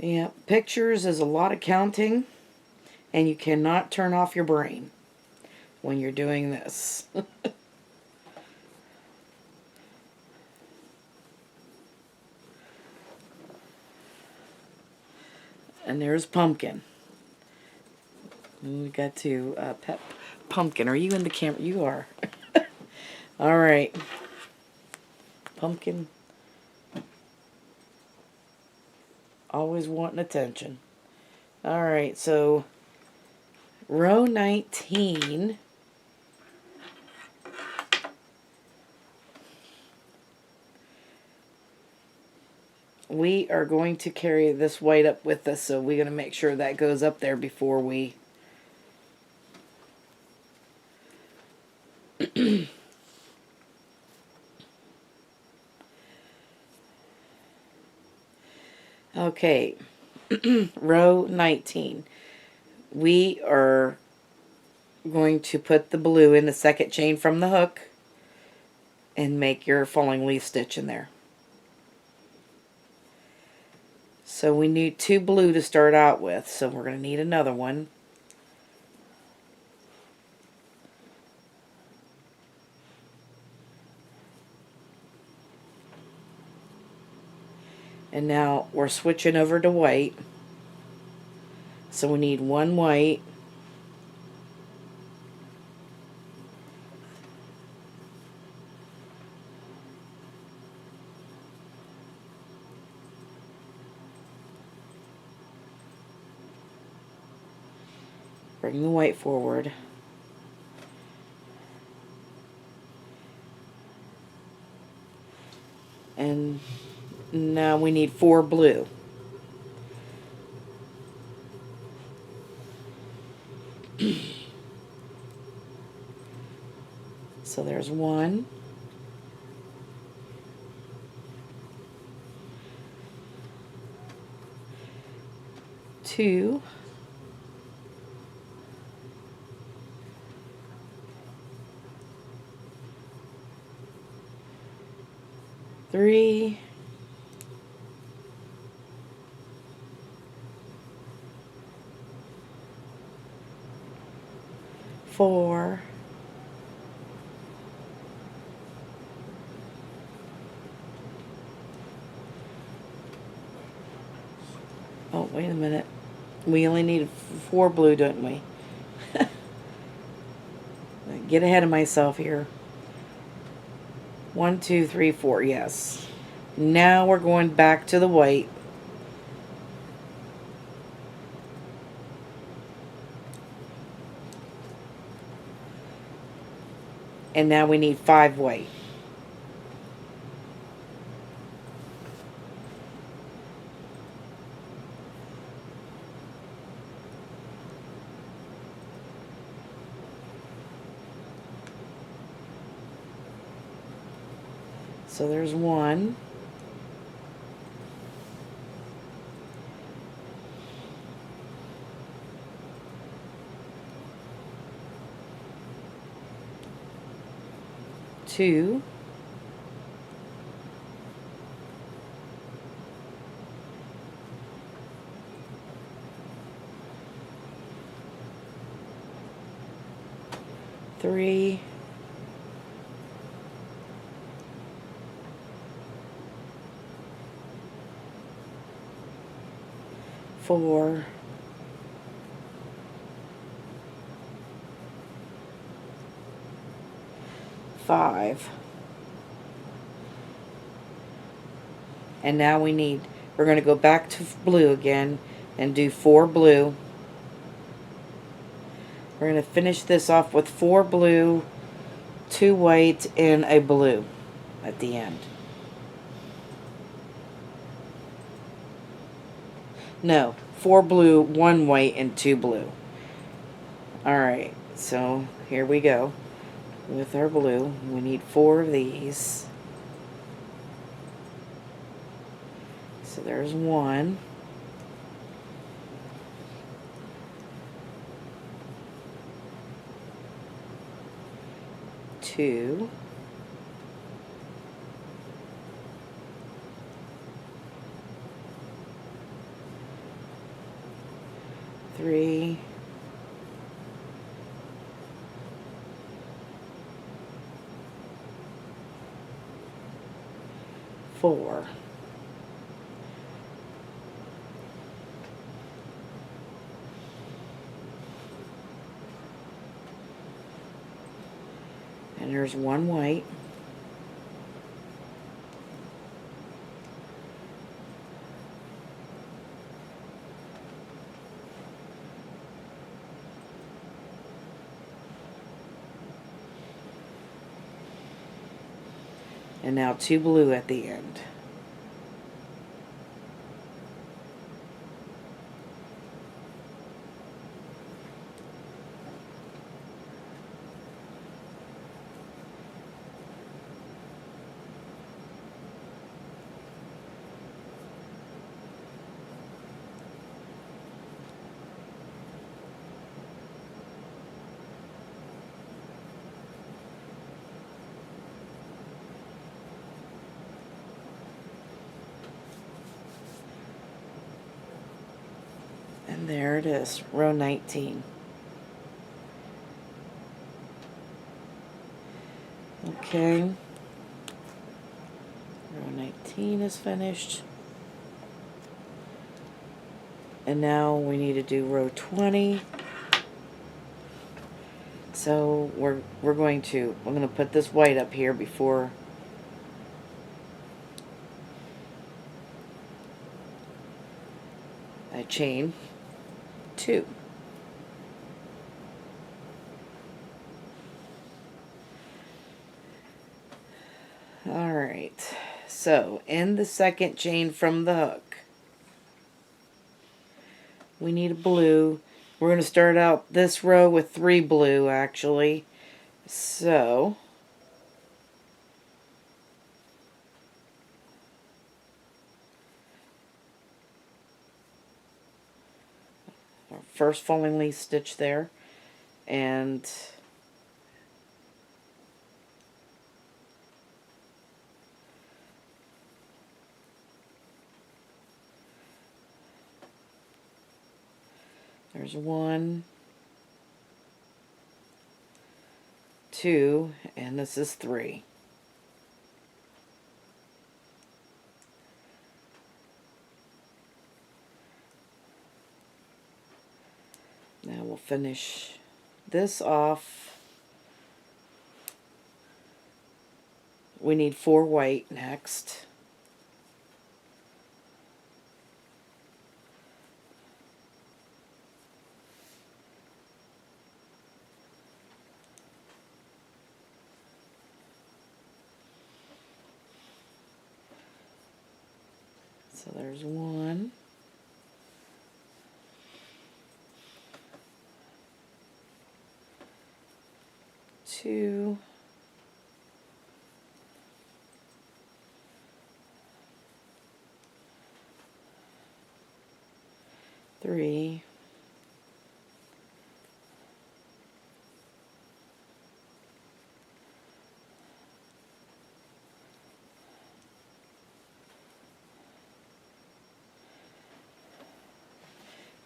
Speaker 1: Yeah, pictures is a lot of counting, and you cannot turn off your brain when you're doing this. And there's Pumpkin. And we got to pet Pumpkin. Are you in the camera? You are. Alright. Pumpkin. Always wanting attention. Alright, so row 19. we are going to carry this white up with us, so we're going to make sure that goes up there before we okay. Row 19. We are going to put the blue in the second chain from the hook and make your falling leaf stitch in there. So we need 2 blue to start out with, so we're going to need another one. And now we're switching over to white. So we need 1 white. Bring the white forward. And now we need 4 blue. So there's 1. 2. 3. 4. 'Oh, wait a minute. We only need 4 blue, don't we? Get ahead of myself here. 1, 2, 3, 4. Yes. Now we're going back to the white. And now we need 5 white. So there's 1. 2. 3. 4. 5. And now we're going to go back to blue again and do 4 blue. We're going to finish this off with 4 blue, 2 white, and a blue at the end. No, 4 blue, 1 white, and 2 blue. Alright, so here we go with our blue. We need 4 of these. So there's 1. 2. 3. 4. And there's 1 white. And now 2 blue at the end. There it is, row 19. Okay, row 19 is finished. And now we need to do row 20. So I'm going to put this white up here before I chain 2. Alright, so in the second chain from the hook, we need a blue. We're going to start out this row with 3 blue actually. So our first falling leaf stitch there, and there's 1, 2, and this is 3. Now we'll finish this off. We need 4 white next. So there's 1, 2, 3, 4.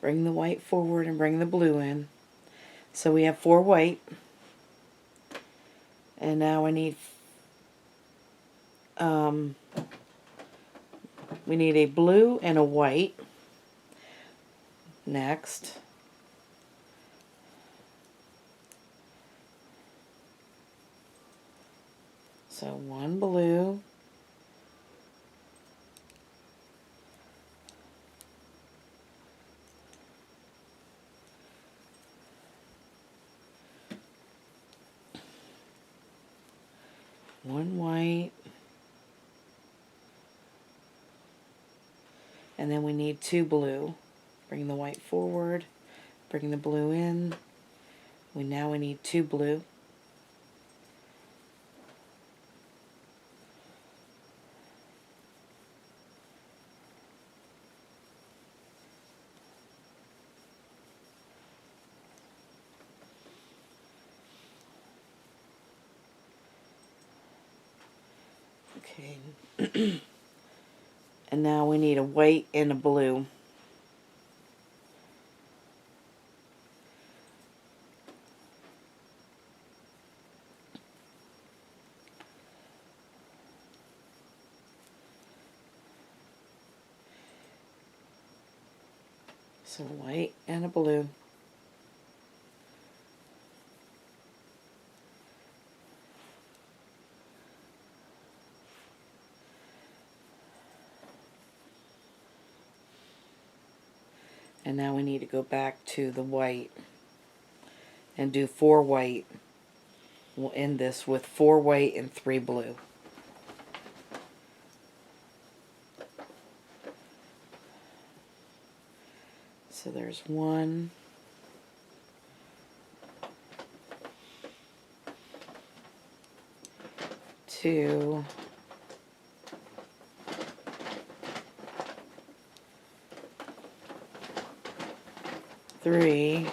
Speaker 1: Bring the white forward and bring the blue in. So we have 4 white. And now we need a blue and a white next. So 1 blue, 1 white, and then we need 2 blue. Bring the white forward, bring the blue in. Now we need 2 blue. Okay. And now we need a white and a blue. So white and a blue. And now we need to go back to the white and do 4 white. We'll end this with 4 white and 3 blue. So there's 1, 2, 3, 4.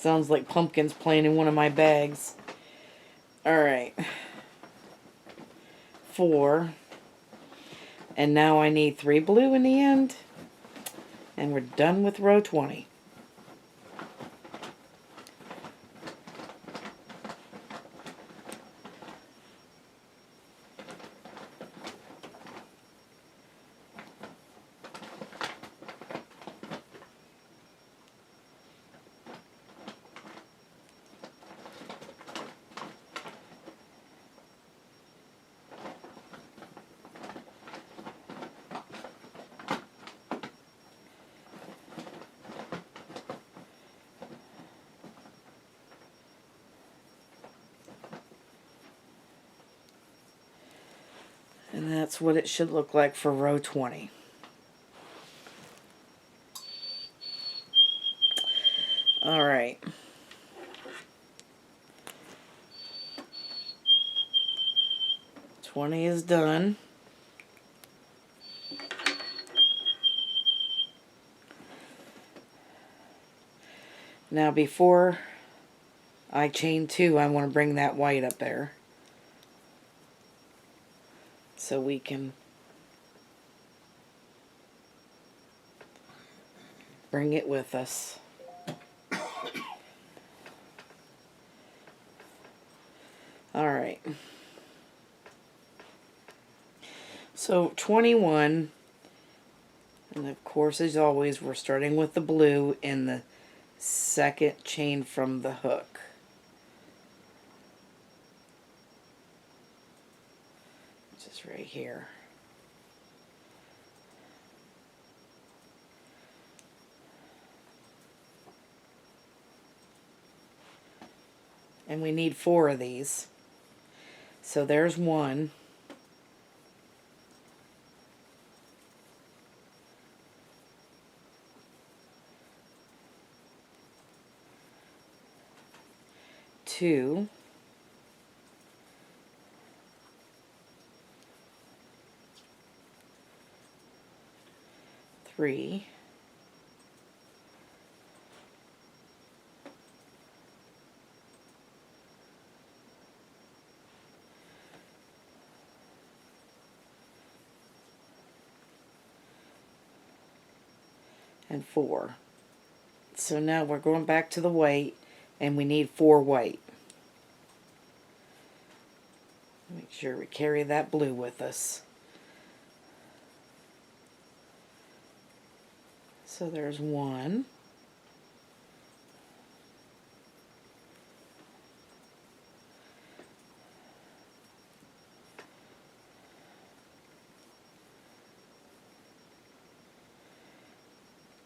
Speaker 1: Sounds like pumpkins playing in one of my bags. Alright. 4. And now I need 3 blue in the end. And we're done with row 20. And that's what it should look like for row 20. Alright. '20 is done. Now before I chain 2, I want to bring that white up there. So we can bring it with us. Alright. So 21, and of course as always we're starting with the blue in the second chain from the hook. Which is right here. And we need 4 of these. So there's 1. 2. 3. 4. So now we're going back to the white, and we need 4 white. Make sure we carry that blue with us. So there's 1.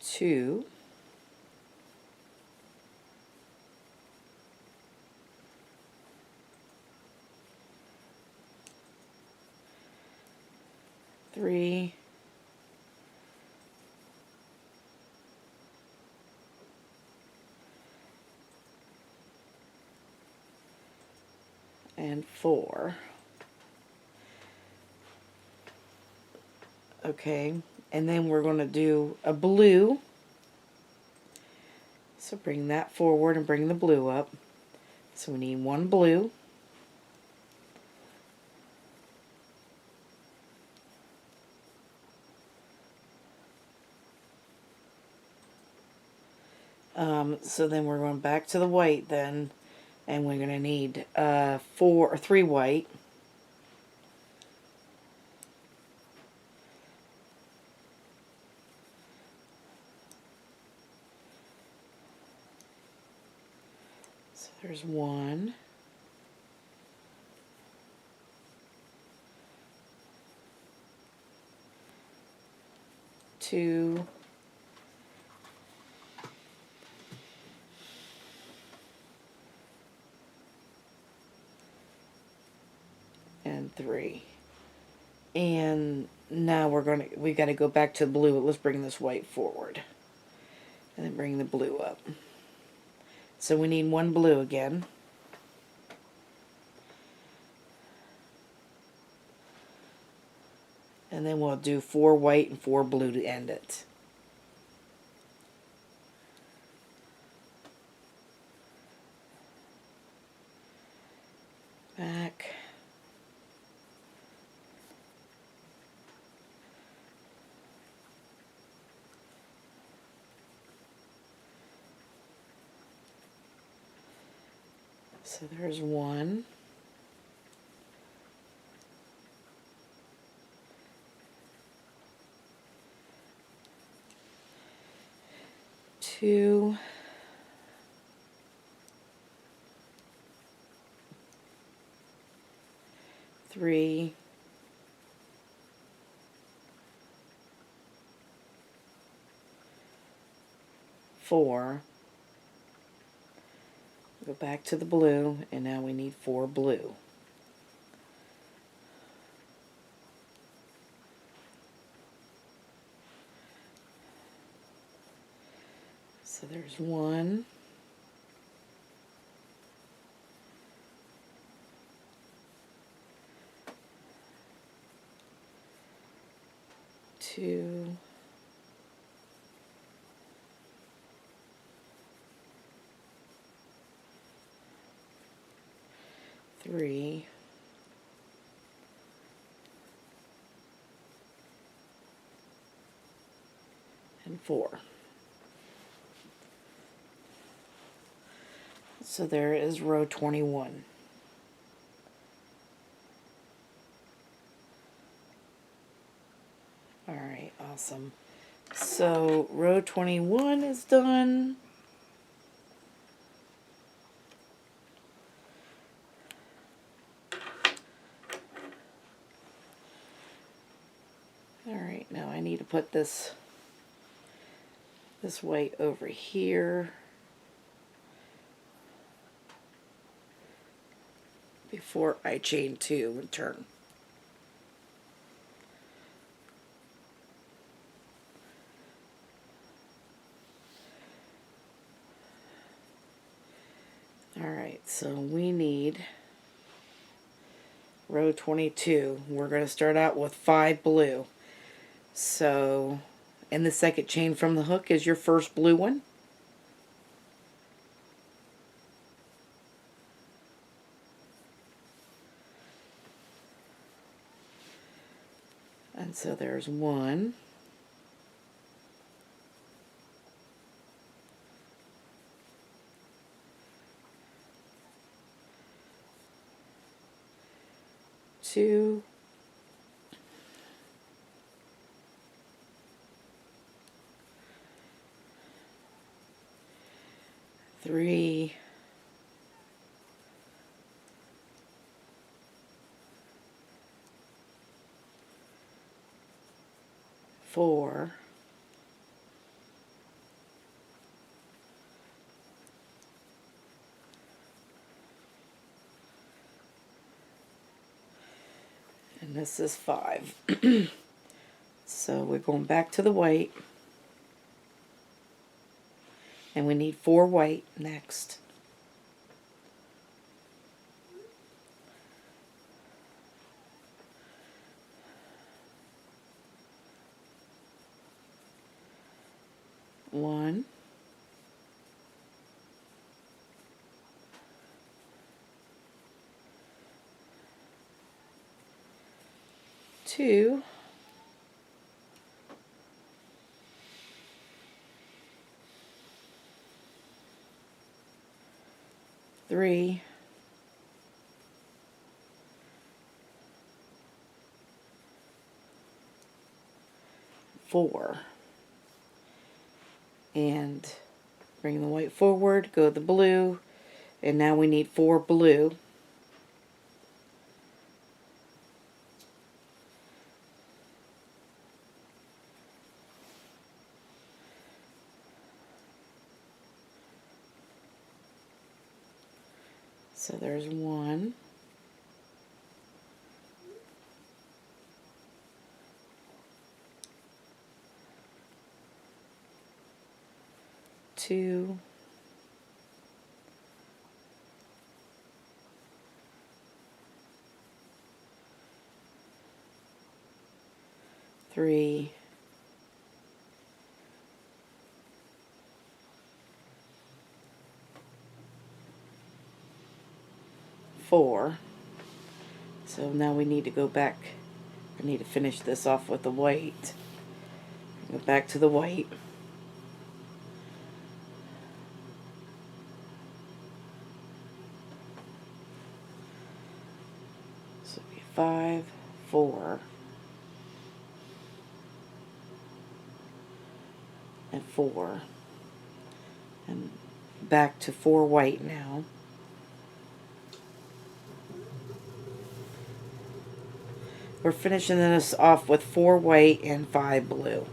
Speaker 1: 2. 3. 4. Okay, and then we're going to do a blue. So bring that forward and bring the blue up. So we need 1 blue. So then we're going back to the white then, and we're going to need 3 white. So there's 1. 2. 3. And now we got to go back to blue. Let's bring this white forward. And then bring the blue up. So we need 1 blue again. And then we'll do 4 white and 4 blue to end it. So there's one. Two. Three. Four. Go back to the blue, and now we need 4 blue. So there's one. Two. Three. And 4. So there is row 21. Alright, awesome. So row 21 is done. Alright, now I need to put this white over here before I chain 2 and turn. Alright, so we need row 22. We're going to start out with 5 blue. So, in the second chain from the hook is your first blue one. And so there's 1. Two. Three. Four. And this is 5. So we're going back to the white. And we need 4 white next. One. Two. Three. Four. And bring the white forward, go the blue, and now we need 4 blue. So there's 1. Two. Three. Four. So now we need to go back. I need to finish this off with the white. Go back to the white. 5, 4, and 4, and back to 4 white now. We're finishing this off with 4 white and 5 blue.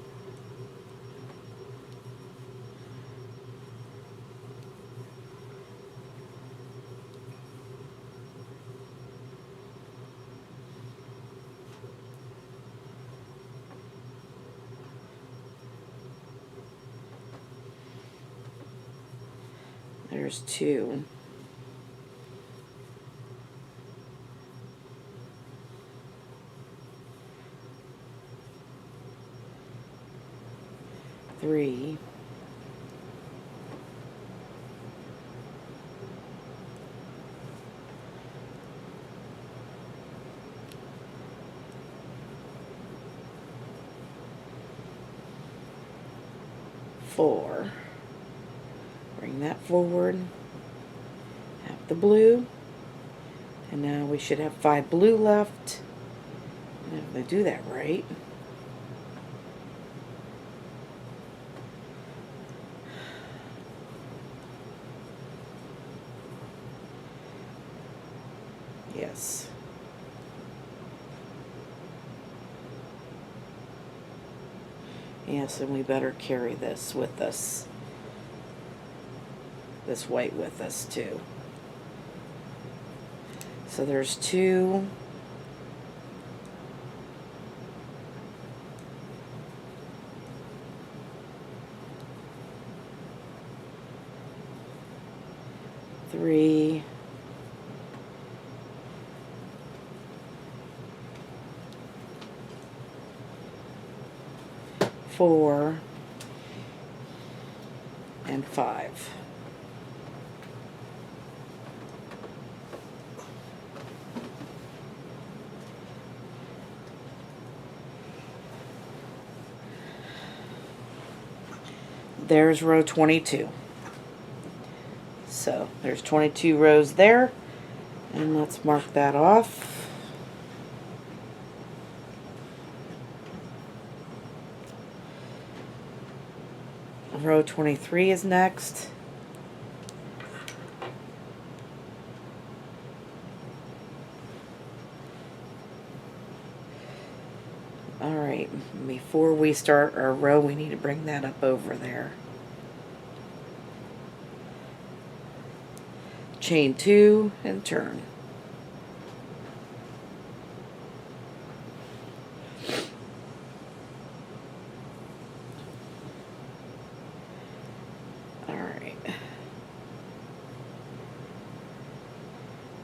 Speaker 1: There's 2. Three, 4. Bring that forward. Have the blue. And now we should have 5 blue left. And if they do that right. Yes. Yes, and we better carry this with us. This white with us too. So there's 2. Three. 4 and 5. There's row 22. So there's 22 rows there, and let's mark that off. Row 23 is next. Alright, before we start our row, we need to bring that up over there. Chain 2 and turn. Alright.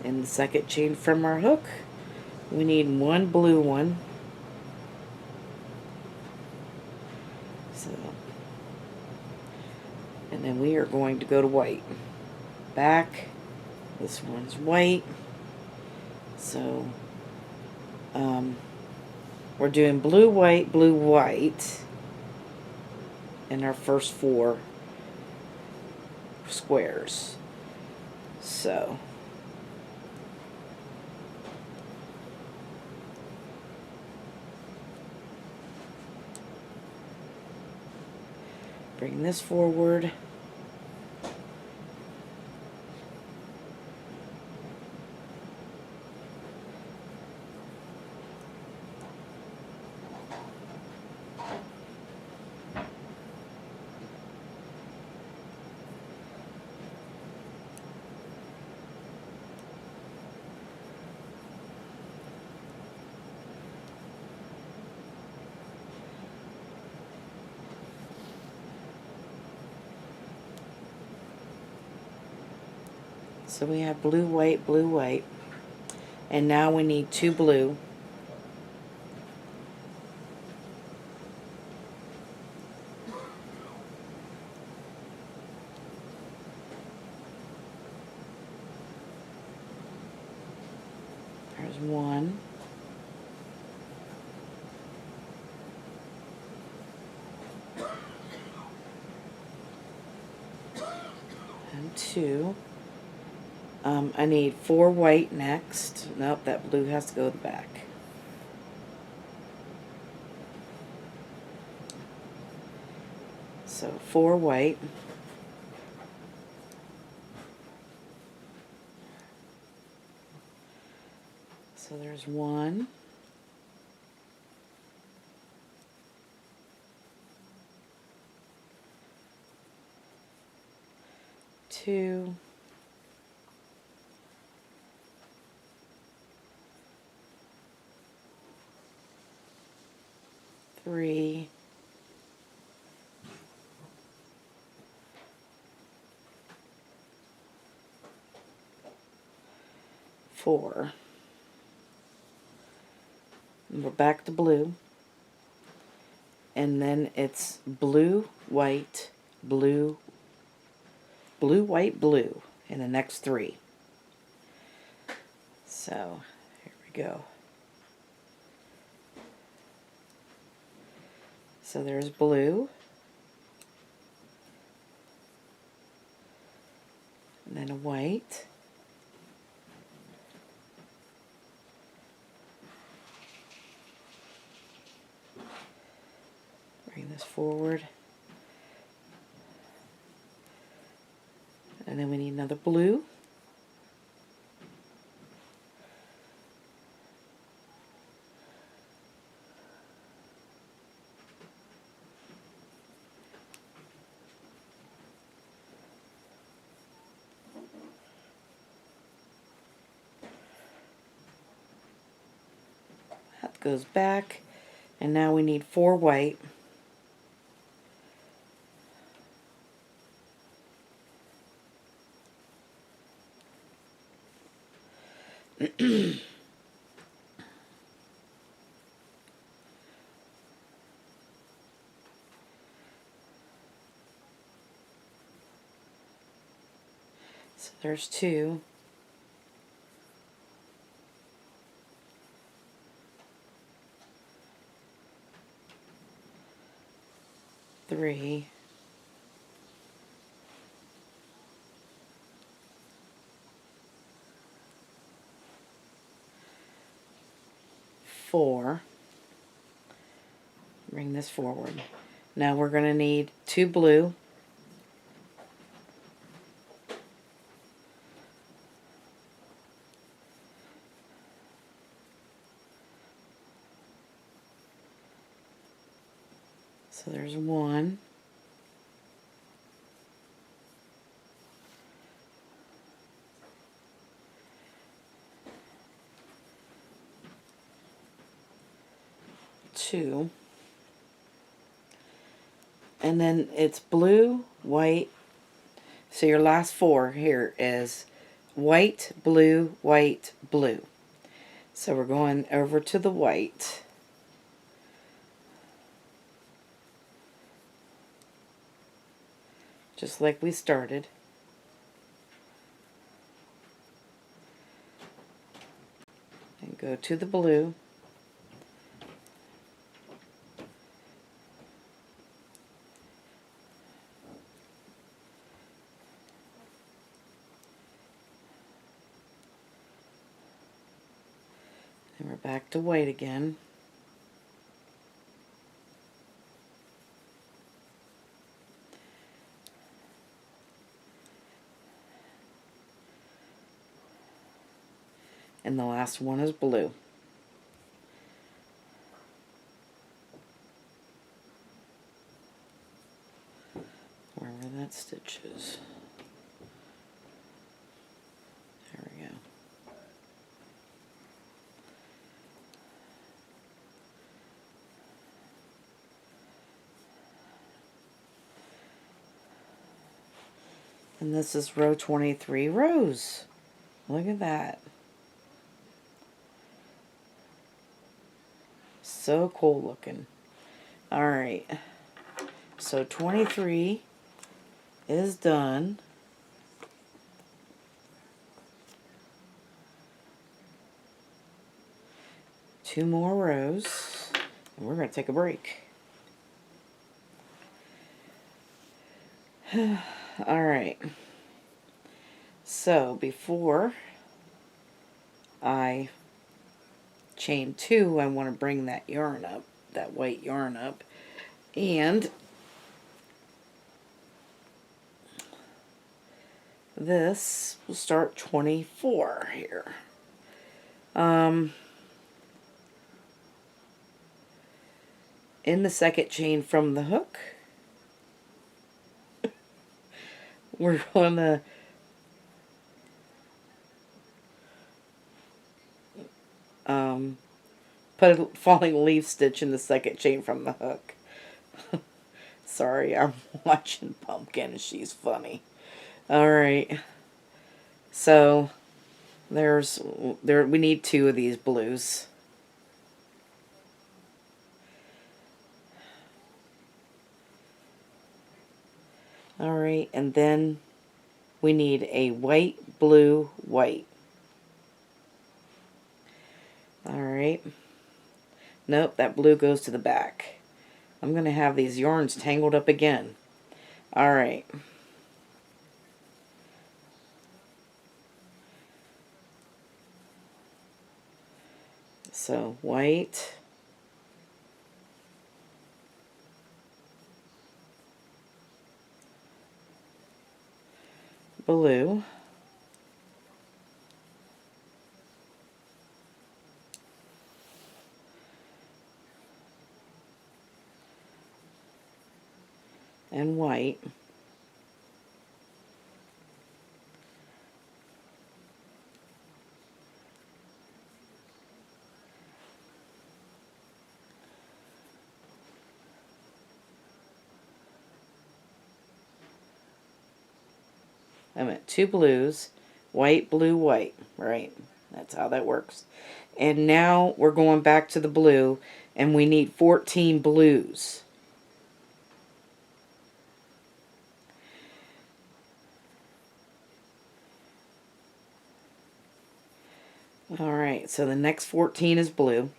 Speaker 1: In the second chain from our hook, we need 1 blue one. So, and then we are going to go to white. Back. This one's white. So, we're doing blue, white in our first 4 squares. So, bring this forward. So we have blue, white, and now we need 2 blue. There's 1. And 2. I need 4 white next. Nope, that blue has to go to the back. So 4 white. So there's 1. 2. 3. 4. And we're back to blue. And then it's blue, white, blue, blue, white, blue in the next 3. So here we go. So there's blue. And then a white. Bring this forward. And then we need another blue. That goes back. And now we need 4 white. So there's 2. 3. 4. Bring this forward. Now we're going to need 2 blue. So there's 1. 2. And then it's blue, white. So your last 4 here is white, blue, white, blue. So we're going over to the white. Just like we started. And go to the blue. And we're back to white again. And the last one is blue. Wherever that stitch is. There we go. And this is row 23 rows. Look at that. So cool looking. Alright. So 23 is done. Two more rows. And we're going to take a break. Alright. So before I chain 2, I want to bring that yarn up, that white yarn up, and this will start 24 here. In the second chain from the hook, we're going to put a falling leaf stitch in the second chain from the hook. Sorry, I'm watching Pumpkin. She's funny. Alright. So, we need 2 of these blues. Alright, and then we need a white, blue, white. Alright. Nope, that blue goes to the back. I'm going to have these yarns tangled up again. Alright. So, white, blue, and white. I'm at 2 blues, white, blue, white, right? That's how that works. And now we're going back to the blue, and we need 14 blues. Alright, so the next 14 is blue.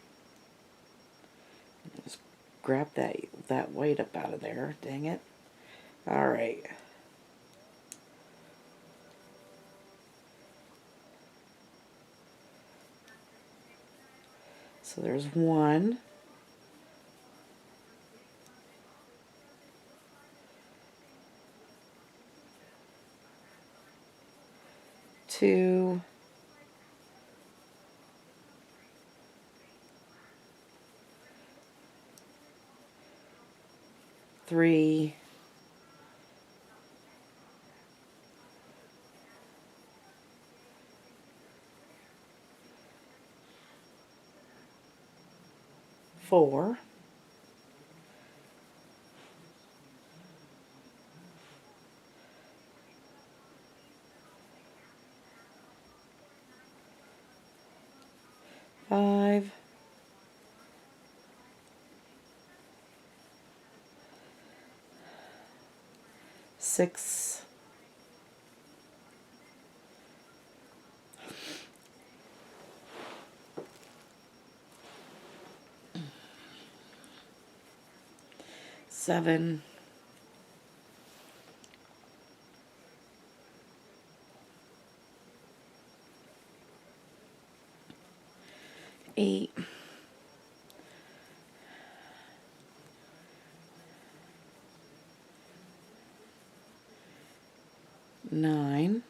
Speaker 1: Just grab that white up out of there, dang it. Alright. So there's 1. 2. 3. 4. 5. 6. 7. 8. 9.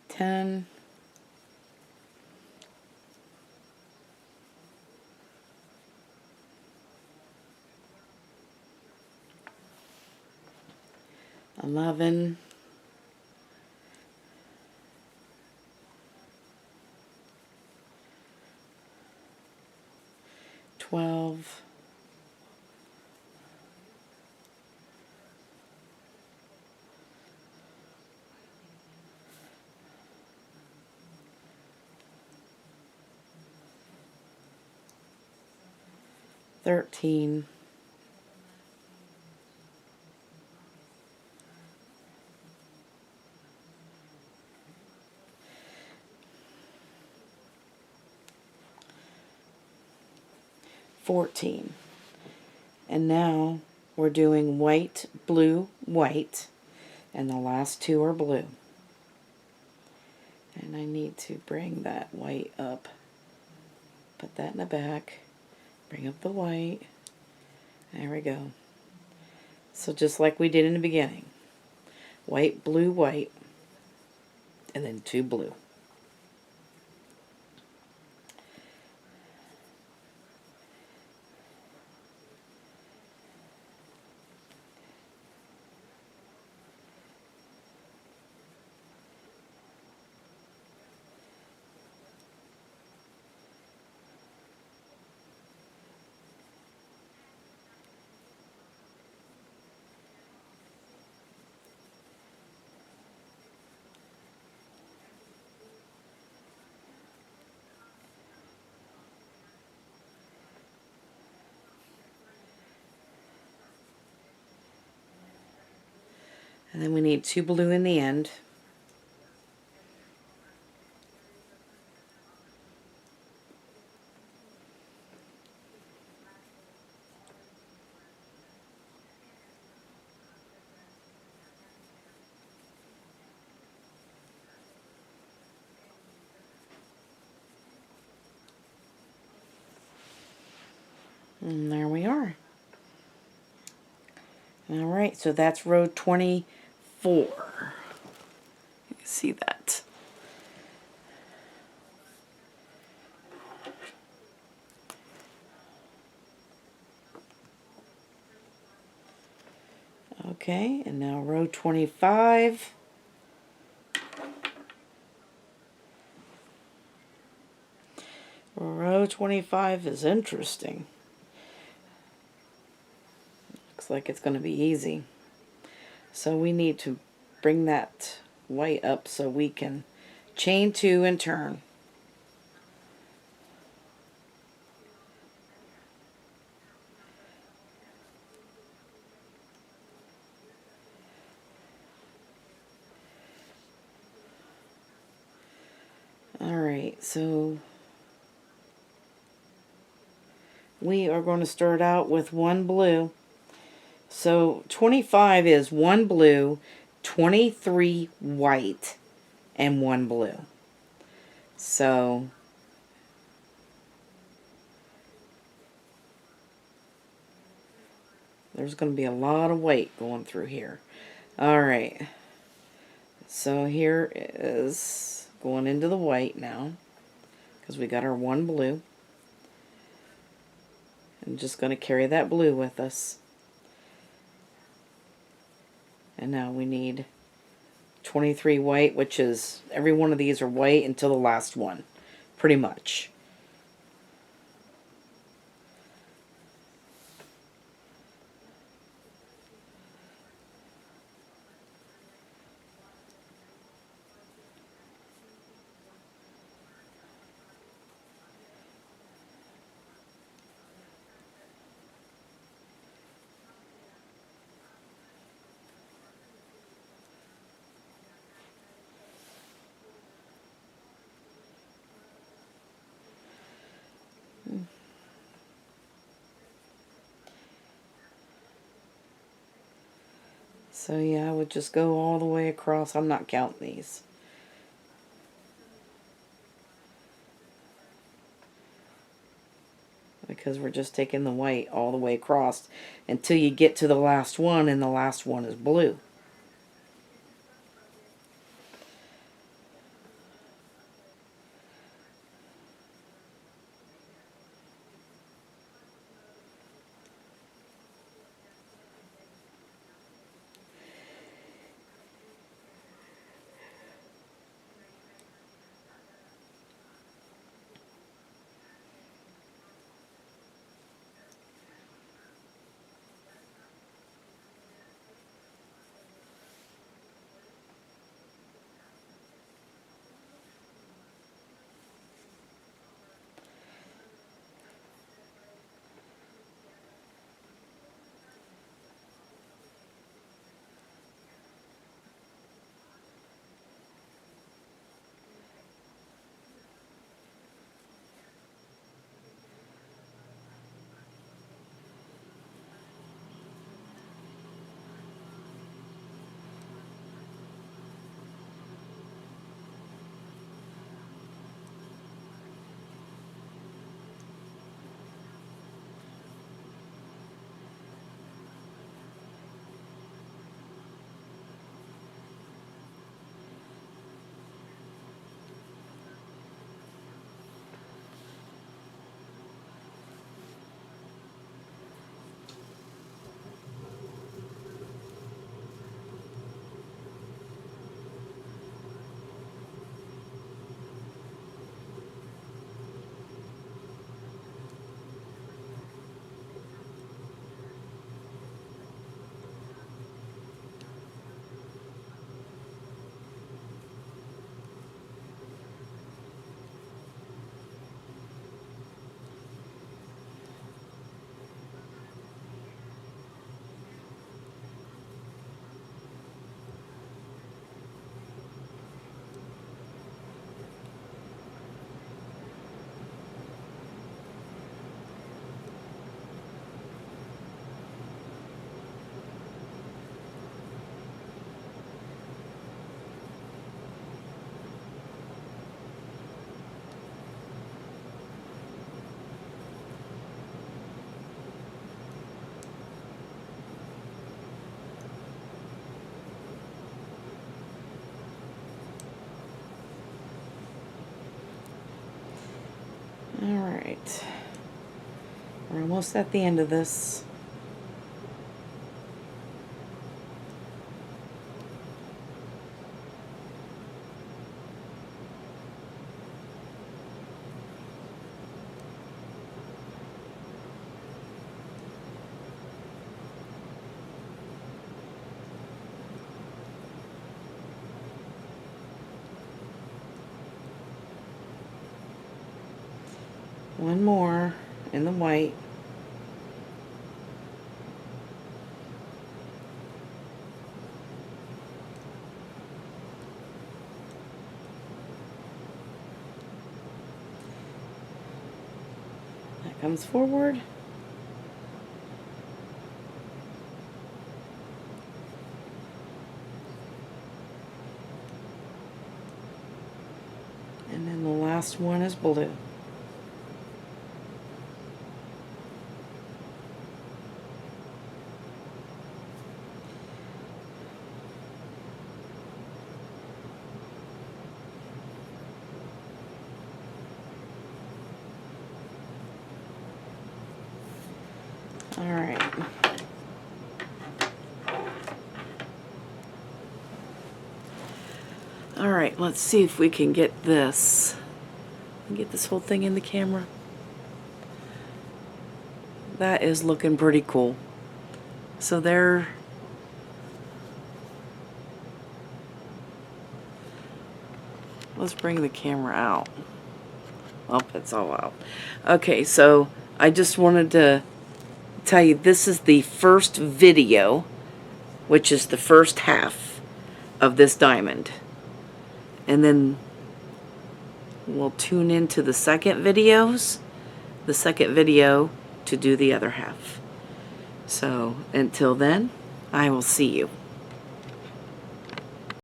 Speaker 1: 10. 11. 12. 13. 14. And now we're doing white, blue, white, and the last two are blue. And I need to bring that white up. Put that in the back. Bring up the white. There we go. So just like we did in the beginning. White, blue, white, and then two blue. And then we need two blue in the end. And there we are. Alright, so that's row 24. You can see that. Okay, and now row 25. Row 25 is interesting. Looks like it's going to be easy. So we need to bring that white up so we can chain two and turn. Alright, so we are going to start out with one blue. So 25 is one blue, 23 white, and one blue. So there's going to be a lot of white going through here. Alright, so here is going into the white now, because we got our one blue. I'm just going to carry that blue with us. And now we need 23 white, which is, every one of these are white until the last one, pretty much. So yeah, I would just go all the way across. I'm not counting these. Because we're just taking the white all the way across until you get to the last one, and the last one is blue. right. We're almost at the end of this. One more in the white. That comes forward. And then the last one is blue. All right. All right, let's see if we can get this. Get this whole thing in the camera. That is looking pretty cool. So there. Let's bring the camera out. Oh, it's all out. Okay, so I just wanted to tell you this is the first video, which is the first half of this diamond. And then we'll tune into the second video to do the other half. So until then, I will see you.